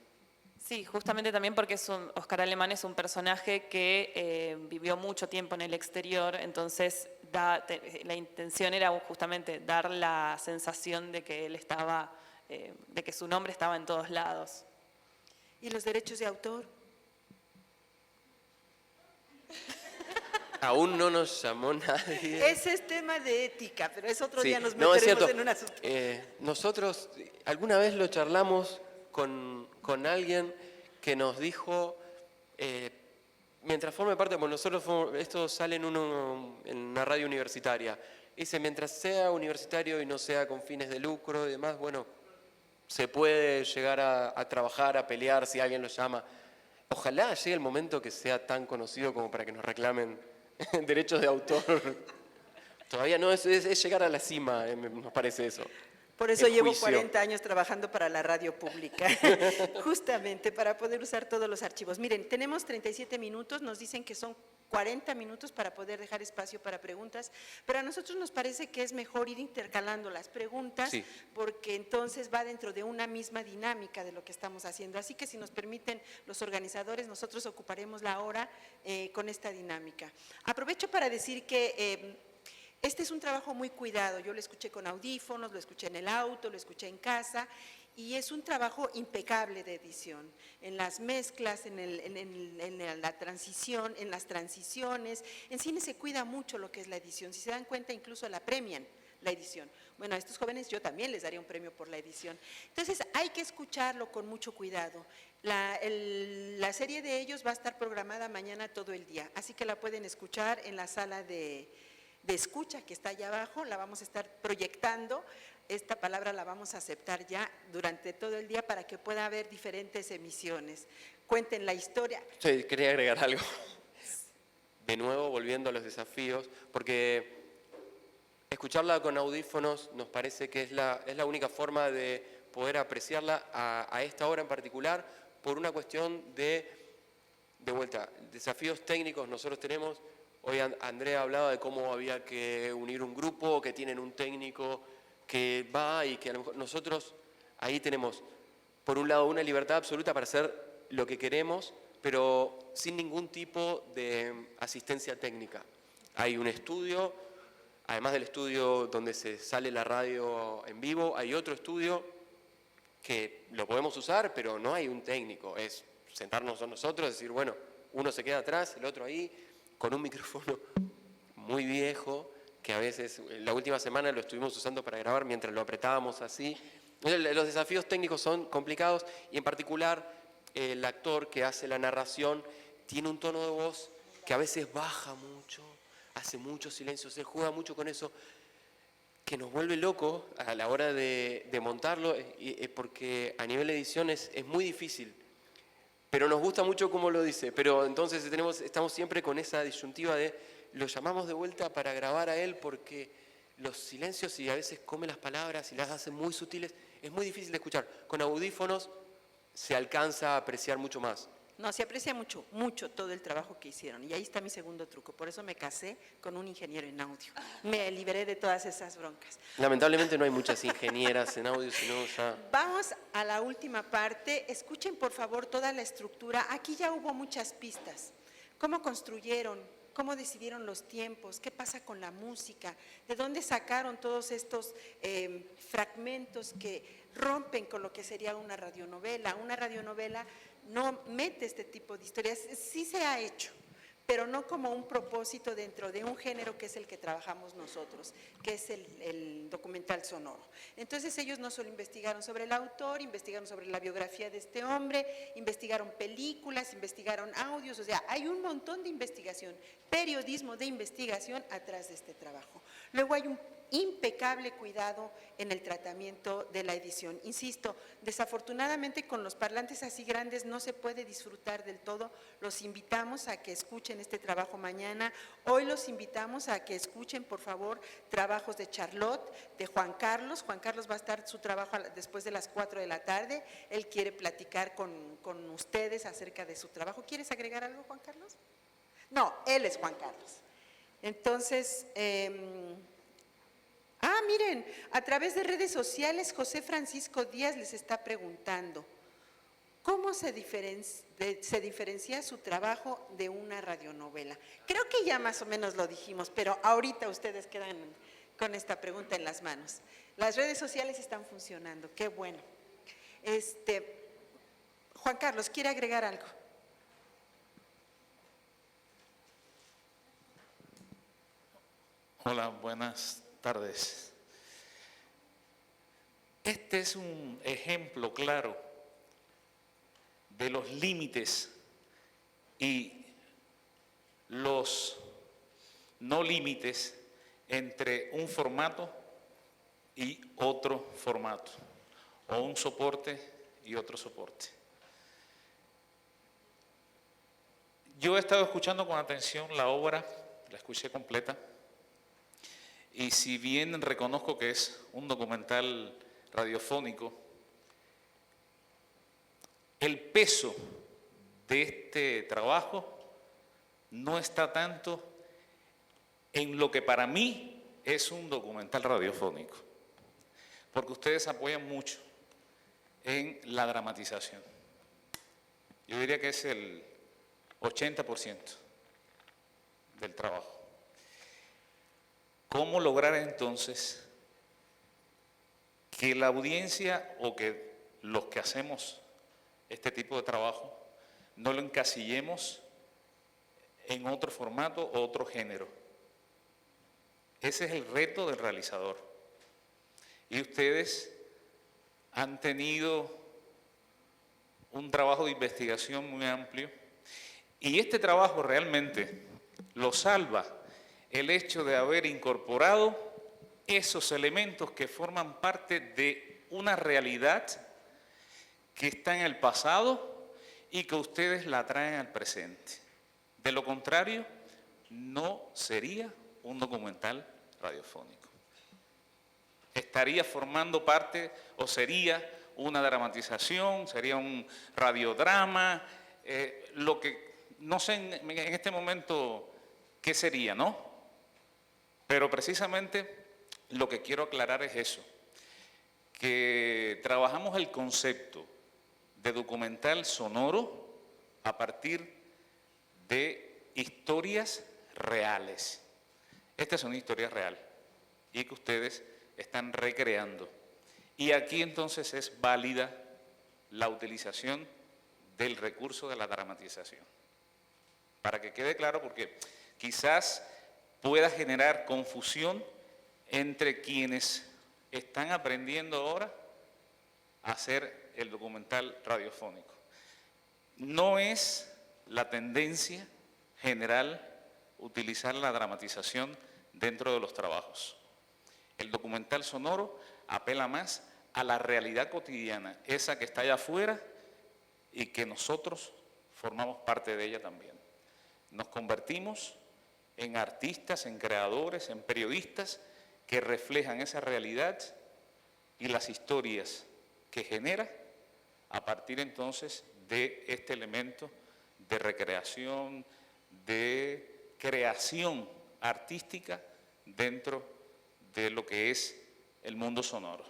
Sí, justamente también porque Oscar Alemán es un personaje que vivió mucho tiempo en el exterior, entonces la intención era justamente dar la sensación de que él estaba, de que su nombre estaba en todos lados. ¿Y los derechos de autor? Aún no nos llamó nadie. Ese es tema de ética, pero es otro Sí, día nos no, es meteremos cierto. en un asunto. Nosotros alguna vez lo charlamos con alguien que nos dijo, mientras forme parte, bueno, esto sale en una radio universitaria, dice, mientras sea universitario y no sea con fines de lucro y demás, bueno, se puede llegar a trabajar, a pelear si alguien lo llama. Ojalá llegue el momento que sea tan conocido como para que nos reclamen derechos de autor. Todavía no, es llegar a la cima, nos parece eso. Por eso El llevo juicio. 40 años trabajando para la radio pública, justamente para poder usar todos los archivos. Miren, tenemos 37 minutos, nos dicen que son 40 minutos para poder dejar espacio para preguntas, pero a nosotros nos parece que es mejor ir intercalando las preguntas, Sí. porque entonces va dentro de una misma dinámica de lo que estamos haciendo. Así que si nos permiten los organizadores, nosotros ocuparemos la hora con esta dinámica. Aprovecho para decir que este es un trabajo muy cuidado. Yo lo escuché con audífonos, lo escuché en el auto, lo escuché en casa, y es un trabajo impecable de edición, en las mezclas, en la transición, en las transiciones. En cine se cuida mucho lo que es la edición, si se dan cuenta incluso la premian, la edición. Bueno, a estos jóvenes yo también les daría un premio por la edición. Entonces hay que escucharlo con mucho cuidado. La serie de ellos va a estar programada mañana todo el día, así que la pueden escuchar en la sala de escucha que está allá abajo, la vamos a estar proyectando. Esta palabra la vamos a aceptar ya durante todo el día para que pueda haber diferentes emisiones. Cuenten la historia. Sí, quería agregar algo. De nuevo, volviendo a los desafíos, porque escucharla con audífonos nos parece que es la única forma de poder apreciarla a esta hora en particular, por una cuestión de vuelta, desafíos técnicos nosotros tenemos. Hoy Andrea hablaba de cómo había que unir un grupo, que tienen un técnico que va y que a lo mejor nosotros ahí tenemos, por un lado, una libertad absoluta para hacer lo que queremos, pero sin ningún tipo de asistencia técnica. Hay un estudio, además del estudio donde se sale la radio en vivo, hay otro estudio que lo podemos usar, pero no hay un técnico. Es sentarnos nosotros, decir, bueno, uno se queda atrás, el otro ahí, con un micrófono muy viejo, que a veces, la última semana lo estuvimos usando para grabar mientras lo apretábamos así. Los desafíos técnicos son complicados, y en particular el actor que hace la narración tiene un tono de voz que a veces baja mucho, hace muchos silencios, él juega mucho con eso, que nos vuelve loco a la hora de montarlo, porque a nivel de edición es muy difícil. Pero nos gusta mucho cómo lo dice, pero entonces estamos siempre con esa disyuntiva de lo llamamos de vuelta para grabar a él, porque los silencios, y a veces come las palabras y las hace muy sutiles, es muy difícil de escuchar. Con audífonos se alcanza a apreciar mucho más. No, se aprecia mucho, mucho todo el trabajo que hicieron. Y ahí está mi segundo truco. Por eso me casé con un ingeniero en audio. Me liberé de todas esas broncas. Lamentablemente no hay muchas ingenieras en audio, sino ya... Vamos a la última parte. Escuchen, por favor, toda la estructura. Aquí ya hubo muchas pistas. ¿Cómo construyeron? ¿Cómo decidieron los tiempos? ¿Qué pasa con la música? ¿De dónde sacaron todos estos fragmentos que rompen con lo que sería una radionovela? Una radionovela no mete este tipo de historias, sí se ha hecho, pero no como un propósito dentro de un género que es el que trabajamos nosotros, que es el documental sonoro. Entonces ellos no solo investigaron sobre el autor, investigaron sobre la biografía de este hombre, investigaron películas, investigaron audios, o sea, hay un montón de investigación, periodismo de investigación atrás de este trabajo. Luego hay un impecable cuidado en el tratamiento de la edición. Insisto, desafortunadamente con los parlantes así grandes no se puede disfrutar del todo. Los invitamos a que escuchen este trabajo mañana. Hoy los invitamos a que escuchen, por favor, trabajos de Charlotte, de Juan Carlos. Juan Carlos va a estar su trabajo después de las 4 de la tarde. Él quiere platicar con ustedes acerca de su trabajo. ¿Quieres agregar algo, Juan Carlos? No, él es Juan Carlos. Entonces... miren, a través de redes sociales, José Francisco Díaz les está preguntando, ¿cómo se diferencia su trabajo de una radionovela? Creo que ya más o menos lo dijimos, pero ahorita ustedes quedan con esta pregunta en las manos. Las redes sociales están funcionando, qué bueno. Juan Carlos, ¿quiere agregar algo? Hola, buenas tardes. Este es un ejemplo claro de los límites y los no límites entre un formato y otro formato, o un soporte y otro soporte. Yo he estado escuchando con atención la obra, la escuché completa, y si bien reconozco que es un documental radiofónico, el peso de este trabajo no está tanto en lo que para mí es un documental radiofónico, porque ustedes apoyan mucho en la dramatización. Yo diría que es el 80% del trabajo. ¿Cómo lograr entonces que la audiencia o que los que hacemos este tipo de trabajo no lo encasillemos en otro formato o otro género? Ese es el reto del realizador. Y ustedes han tenido un trabajo de investigación muy amplio y este trabajo realmente lo salva el hecho de haber incorporado esos elementos que forman parte de una realidad que está en el pasado y que ustedes la traen al presente. De lo contrario, no sería un documental radiofónico. Estaría formando parte o sería una dramatización, sería un radiodrama, lo que no sé en este momento qué sería, ¿no? Pero precisamente lo que quiero aclarar es eso, que trabajamos el concepto de documental sonoro a partir de historias reales. Esta es una historia real y que ustedes están recreando. Y aquí entonces es válida la utilización del recurso de la dramatización. Para que quede claro, porque quizás pueda generar confusión entre quienes están aprendiendo ahora a hacer el documental radiofónico. No es la tendencia general utilizar la dramatización dentro de los trabajos. El documental sonoro apela más a la realidad cotidiana, esa que está allá afuera y que nosotros formamos parte de ella también. Nos convertimos en artistas, en creadores, en periodistas que reflejan esa realidad y las historias que genera a partir entonces de este elemento de recreación, de creación artística dentro de lo que es el mundo sonoro.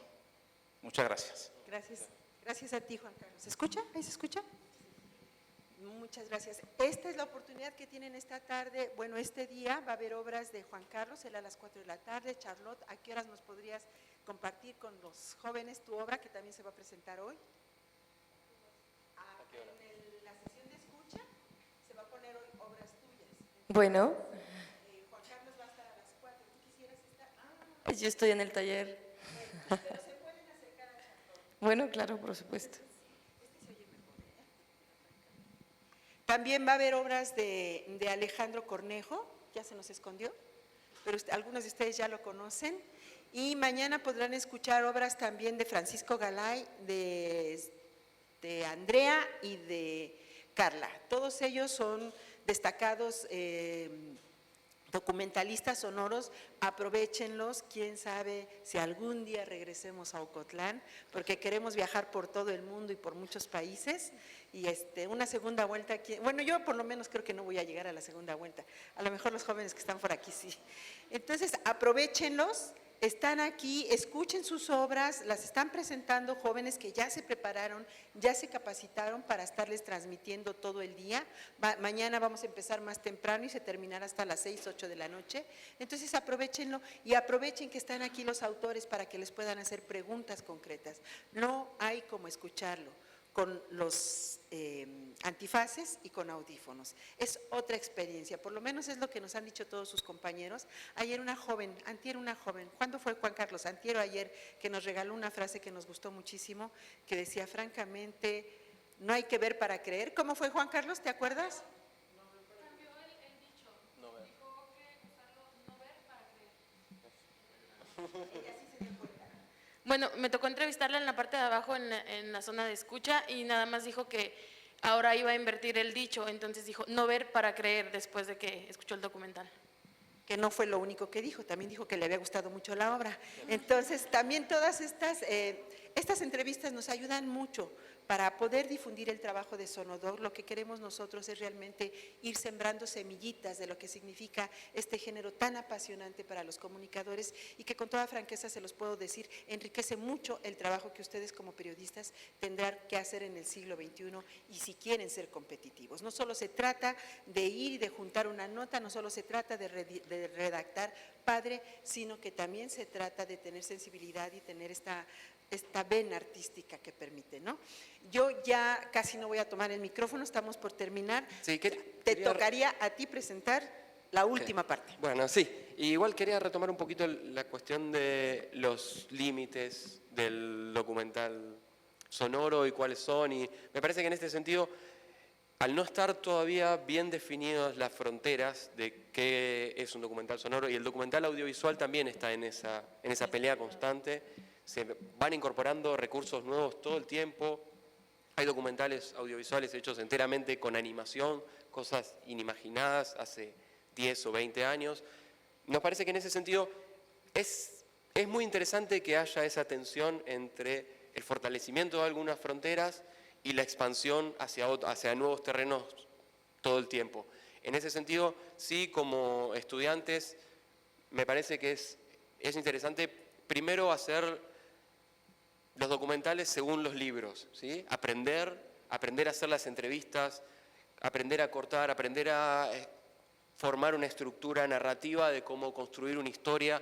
Muchas gracias. Gracias. Gracias a ti, Juan Carlos. ¿Se escucha? ¿Ahí se escucha? Muchas gracias. Esta es la oportunidad que tienen esta tarde. Bueno, este día va a haber obras de Juan Carlos, él a las 4 de la tarde. Charlotte, ¿a qué horas nos podrías compartir con los jóvenes tu obra que también se va a presentar hoy? En la sesión de escucha se va a poner hoy obras tuyas. Bueno. Juan Carlos va a estar a las 4. ¿Tú quisieras estar? Yo estoy en el taller. Pero se pueden acercar a Charlotte. Bueno, claro, por supuesto. También va a haber obras de Alejandro Cornejo, ya se nos escondió, pero algunos de ustedes ya lo conocen. Y mañana podrán escuchar obras también de Francisco Galay, de Andrea y de Carla. Todos ellos son destacados documentalistas sonoros, aprovéchenlos, quién sabe si algún día regresemos a Ocotlán, porque queremos viajar por todo el mundo y por muchos países, y una segunda vuelta aquí, bueno, yo por lo menos creo que no voy a llegar a la segunda vuelta, a lo mejor los jóvenes que están por aquí sí. Entonces, aprovéchenlos, están aquí, escuchen sus obras, las están presentando jóvenes que ya se prepararon, ya se capacitaron para estarles transmitiendo todo el día. Mañana vamos a empezar más temprano y se terminará hasta las 6, 8 de la noche. Entonces aprovéchenlo y aprovechen que están aquí los autores para que les puedan hacer preguntas concretas. No hay como escucharlo con los antifaces y con audífonos. Es otra experiencia, por lo menos es lo que nos han dicho todos sus compañeros. Ayer una joven, antier una joven, ¿cuándo fue Juan Carlos? Antier o ayer, que nos regaló una frase que nos gustó muchísimo, que decía, francamente, no hay que ver para creer. ¿Cómo fue, Juan Carlos? ¿Te acuerdas? Cambió el dicho. No ver. Dijo que usarlo no ver para creer. Ella sí se dio cuenta. Bueno, me tocó entrevistarla en la parte de abajo, en la zona de escucha, y nada más dijo que ahora iba a invertir el dicho, entonces dijo, no ver para creer, después de que escuchó el documental. Que no fue lo único que dijo, también dijo que le había gustado mucho la obra. Entonces, también todas estas, Estas entrevistas nos ayudan mucho para poder difundir el trabajo de Sonodor. Lo que queremos nosotros es realmente ir sembrando semillitas de lo que significa este género tan apasionante para los comunicadores y que con toda franqueza se los puedo decir, enriquece mucho el trabajo que ustedes como periodistas tendrán que hacer en el siglo XXI y si quieren ser competitivos. No solo se trata de ir y de juntar una nota, no solo se trata de redactar padre, sino que también se trata de tener sensibilidad y tener esta vena artística que permite, ¿no? Yo ya casi no voy a tomar el micrófono, estamos por terminar. Sí, Te tocaría a ti presentar la última parte. Bueno, sí. Igual quería retomar un poquito la cuestión de los límites del documental sonoro y cuáles son. Y me parece que en este sentido, al no estar todavía bien definidas las fronteras de qué es un documental sonoro, y el documental audiovisual también está en esa pelea constante, se van incorporando recursos nuevos todo el tiempo. Hay documentales audiovisuales hechos enteramente con animación, cosas inimaginadas hace 10 o 20 años. Nos parece que en ese sentido es muy interesante que haya esa tensión entre el fortalecimiento de algunas fronteras y la expansión hacia nuevos terrenos todo el tiempo. En ese sentido, sí, como estudiantes, me parece que es interesante primero hacer los documentales según los libros, ¿sí? Aprender a hacer las entrevistas, aprender a cortar, aprender a formar una estructura narrativa de cómo construir una historia,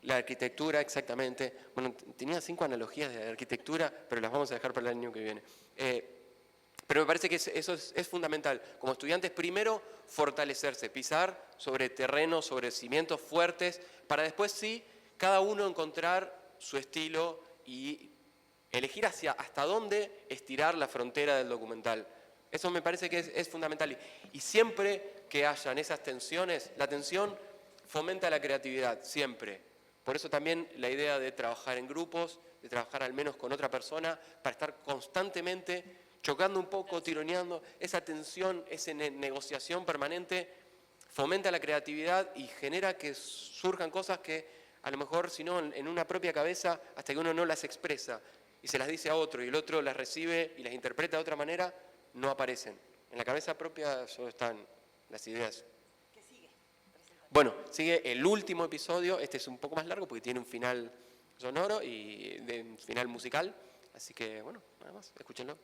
la arquitectura exactamente. Bueno, tenía 5 analogías de arquitectura, pero las vamos a dejar para el año que viene. Pero me parece que eso es fundamental. Como estudiantes, primero fortalecerse, pisar sobre terrenos, sobre cimientos fuertes, para después sí, cada uno encontrar su estilo y elegir hasta dónde estirar la frontera del documental. Eso me parece que es fundamental. Y siempre que hayan esas tensiones, la tensión fomenta la creatividad, siempre. Por eso también la idea de trabajar en grupos, de trabajar al menos con otra persona, para estar constantemente chocando un poco, tironeando, esa tensión, esa negociación permanente, fomenta la creatividad y genera que surjan cosas que a lo mejor, si no, en una propia cabeza, hasta que uno no las expresa y se las dice a otro y el otro las recibe y las interpreta de otra manera, no aparecen. En la cabeza propia solo están las ideas. ¿Qué sigue? Bueno, sigue el último episodio, este es un poco más largo porque tiene un final sonoro y un final musical, así que bueno, nada más, escúchenlo.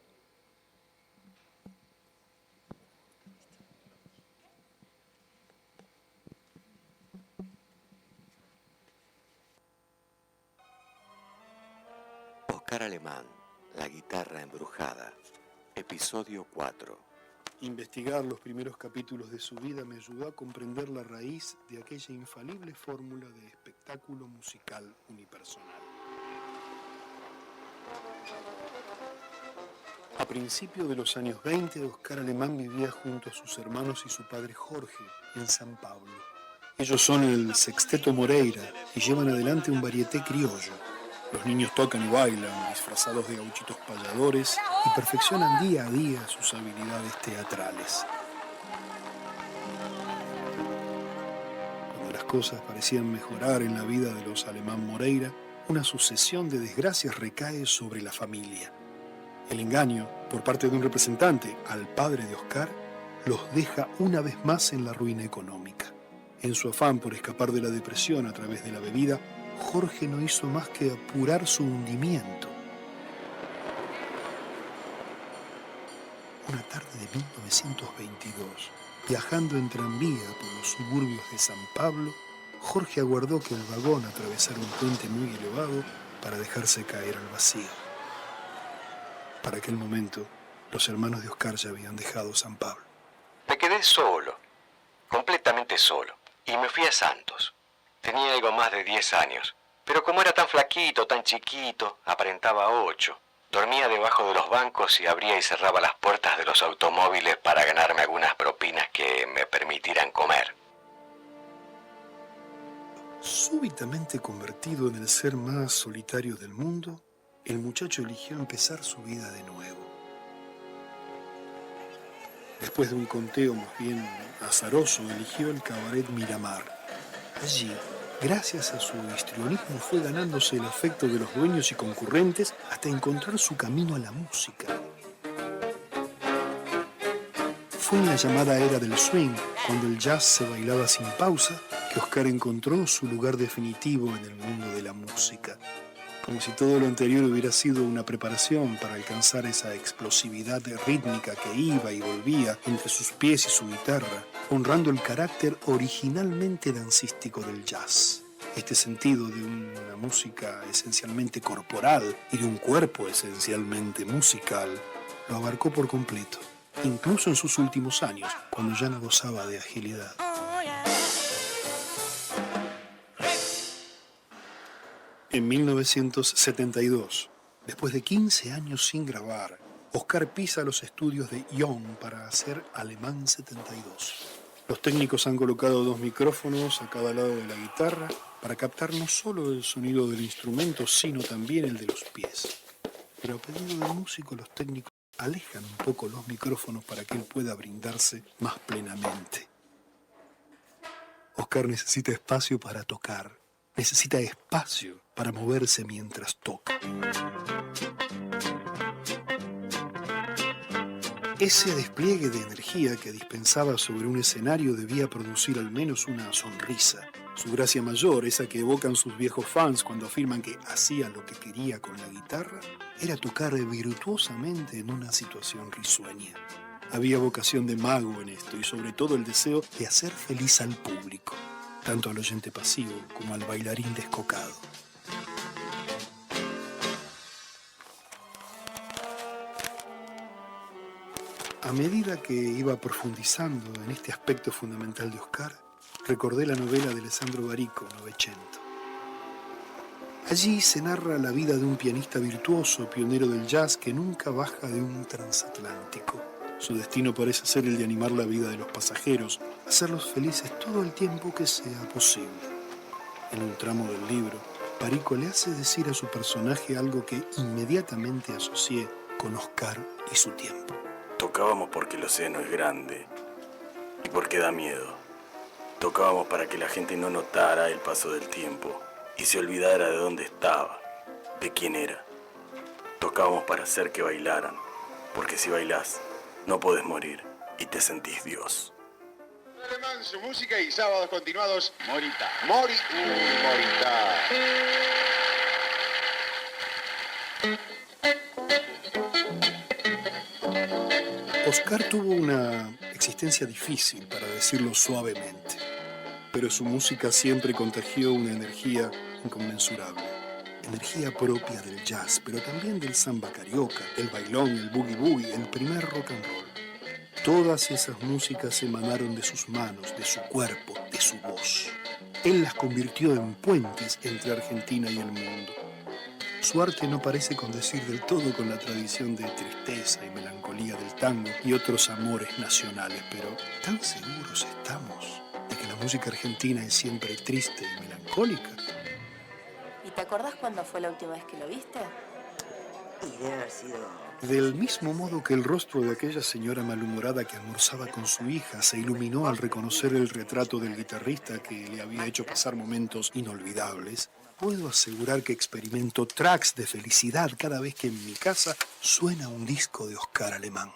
Oscar Alemán, La guitarra embrujada, episodio 4. Investigar los primeros capítulos de su vida me ayudó a comprender la raíz de aquella infalible fórmula de espectáculo musical unipersonal. A principios de los años 20, Oscar Alemán vivía junto a sus hermanos y su padre Jorge en San Pablo. Ellos son el Sexteto Moreira y llevan adelante un varieté criollo. Los niños tocan y bailan, disfrazados de gauchitos payadores, y perfeccionan día a día sus habilidades teatrales. Cuando las cosas parecían mejorar en la vida de los Alemán Moreira, una sucesión de desgracias recae sobre la familia. El engaño, por parte de un representante al padre de Oscar, los deja una vez más en la ruina económica. En su afán por escapar de la depresión a través de la bebida, Jorge no hizo más que apurar su hundimiento. Una tarde de 1922, viajando en tranvía por los suburbios de San Pablo, Jorge aguardó que el vagón atravesara un puente muy elevado para dejarse caer al vacío. Para aquel momento, los hermanos de Oscar ya habían dejado San Pablo. Me quedé solo, completamente solo, y me fui a Santos. Tenía algo más de 10 años, pero como era tan flaquito, tan chiquito, aparentaba 8. Dormía debajo de los bancos y abría y cerraba las puertas de los automóviles para ganarme algunas propinas que me permitieran comer. Súbitamente convertido en el ser más solitario del mundo, el muchacho eligió empezar su vida de nuevo. Después de un conteo más bien azaroso, eligió el cabaret Miramar. Allí, Gracias a su histrionismo fue ganándose el afecto de los dueños y concurrentes hasta encontrar su camino a la música. Fue en la llamada era del swing, cuando el jazz se bailaba sin pausa, que Oscar encontró su lugar definitivo en el mundo de la música. Como si todo lo anterior hubiera sido una preparación para alcanzar esa explosividad rítmica que iba y volvía entre sus pies y su guitarra, honrando el carácter originalmente dancístico del jazz. Este sentido de una música esencialmente corporal y de un cuerpo esencialmente musical lo abarcó por completo, incluso en sus últimos años, cuando ya no gozaba de agilidad. En 1972, después de 15 años sin grabar, Oscar pisa los estudios de Young para hacer Alemán 72. Los técnicos han colocado 2 micrófonos a cada lado de la guitarra para captar no solo el sonido del instrumento, sino también el de los pies. Pero a pedido del músico, los técnicos alejan un poco los micrófonos para que él pueda brindarse más plenamente. Oscar necesita espacio para tocar, necesita espacio para moverse mientras toca. Ese despliegue de energía que dispensaba sobre un escenario debía producir al menos una sonrisa. Su gracia mayor, esa que evocan sus viejos fans cuando afirman que hacía lo que quería con la guitarra, era tocar virtuosamente en una situación risueña. Había vocación de mago en esto y sobre todo el deseo de hacer feliz al público, tanto al oyente pasivo como al bailarín descocado. A medida que iba profundizando en este aspecto fundamental de Oscar, recordé la novela de Alessandro Barico, Novecento. Allí se narra la vida de un pianista virtuoso, pionero del jazz, que nunca baja de un transatlántico. Su destino parece ser el de animar la vida de los pasajeros, hacerlos felices todo el tiempo que sea posible. En un tramo del libro, Barico le hace decir a su personaje algo que inmediatamente asocié con Oscar y su tiempo. Tocábamos porque el océano es grande y porque da miedo. Tocábamos para que la gente no notara el paso del tiempo y se olvidara de dónde estaba, de quién era. Tocábamos para hacer que bailaran, porque si bailás, no podés morir y te sentís Dios. Alemán, su música y sábados continuados, Morita. Morita. Oscar tuvo una existencia difícil, para decirlo suavemente, pero su música siempre contagió una energía inconmensurable. Energía propia del jazz, pero también del samba carioca, el bailón, el boogie boogie, el primer rock and roll. Todas esas músicas emanaron de sus manos, de su cuerpo, de su voz. Él las convirtió en puentes entre Argentina y el mundo. Su arte no parece condecir del todo con la tradición de tristeza y melancolía del tango y otros amores nacionales, pero ¿tan seguros estamos de que la música argentina es siempre triste y melancólica? ¿Y te acordás cuándo fue la última vez que lo viste? Y debe haber sido... Del mismo modo que el rostro de aquella señora malhumorada que almorzaba con su hija se iluminó al reconocer el retrato del guitarrista que le había hecho pasar momentos inolvidables, puedo asegurar que experimento tracks de felicidad cada vez que en mi casa suena un disco de Oscar Alemán.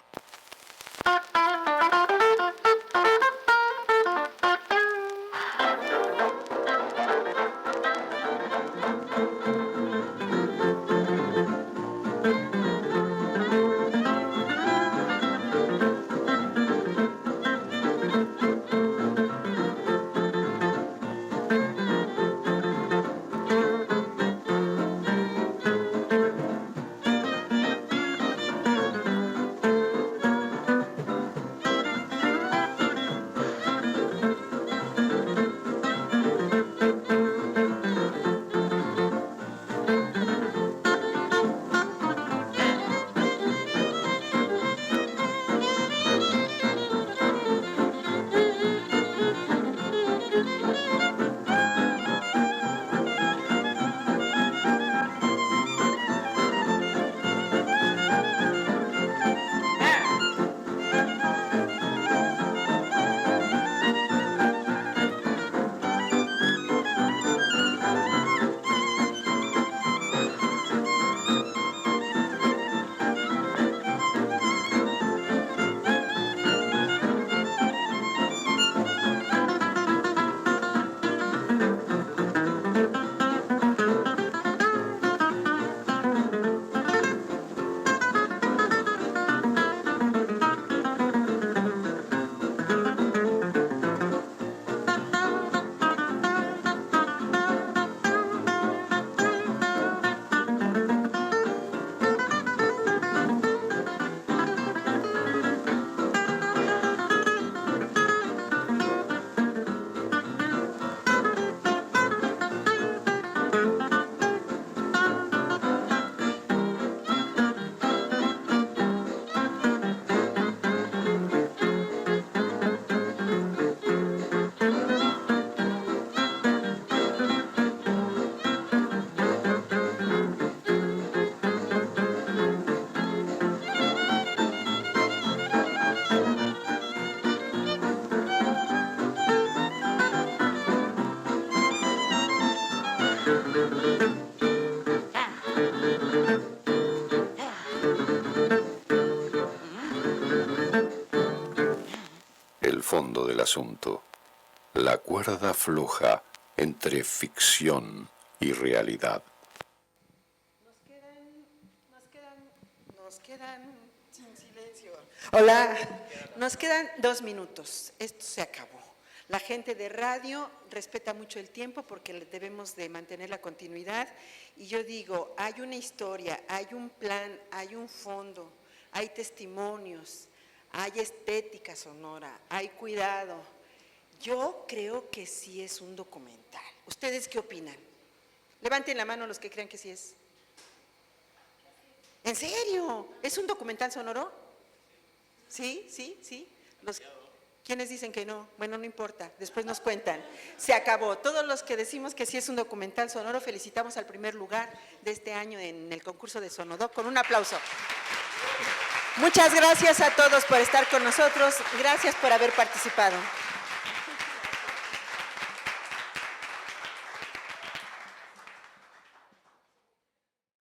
fondo del asunto, la cuerda floja entre ficción y realidad. Nos quedan sin silencio. Hola, nos quedan 2 minutos. Esto se acabó. La gente de radio respeta mucho el tiempo porque debemos de mantener la continuidad. Y yo digo, hay una historia, hay un plan, hay un fondo, hay testimonios, hay estética sonora, hay cuidado. Yo creo que sí es un documental. ¿Ustedes qué opinan? Levanten la mano los que crean que sí es. ¿En serio? ¿Es un documental sonoro? ¿Sí? ¿Sí? ¿Sí? ¿Quiénes dicen que no? Bueno, no importa, después nos cuentan. Se acabó. Todos los que decimos que sí es un documental sonoro, felicitamos al primer lugar de este año en el concurso de Sonodoc con un aplauso. Muchas gracias a todos por estar con nosotros. Gracias por haber participado.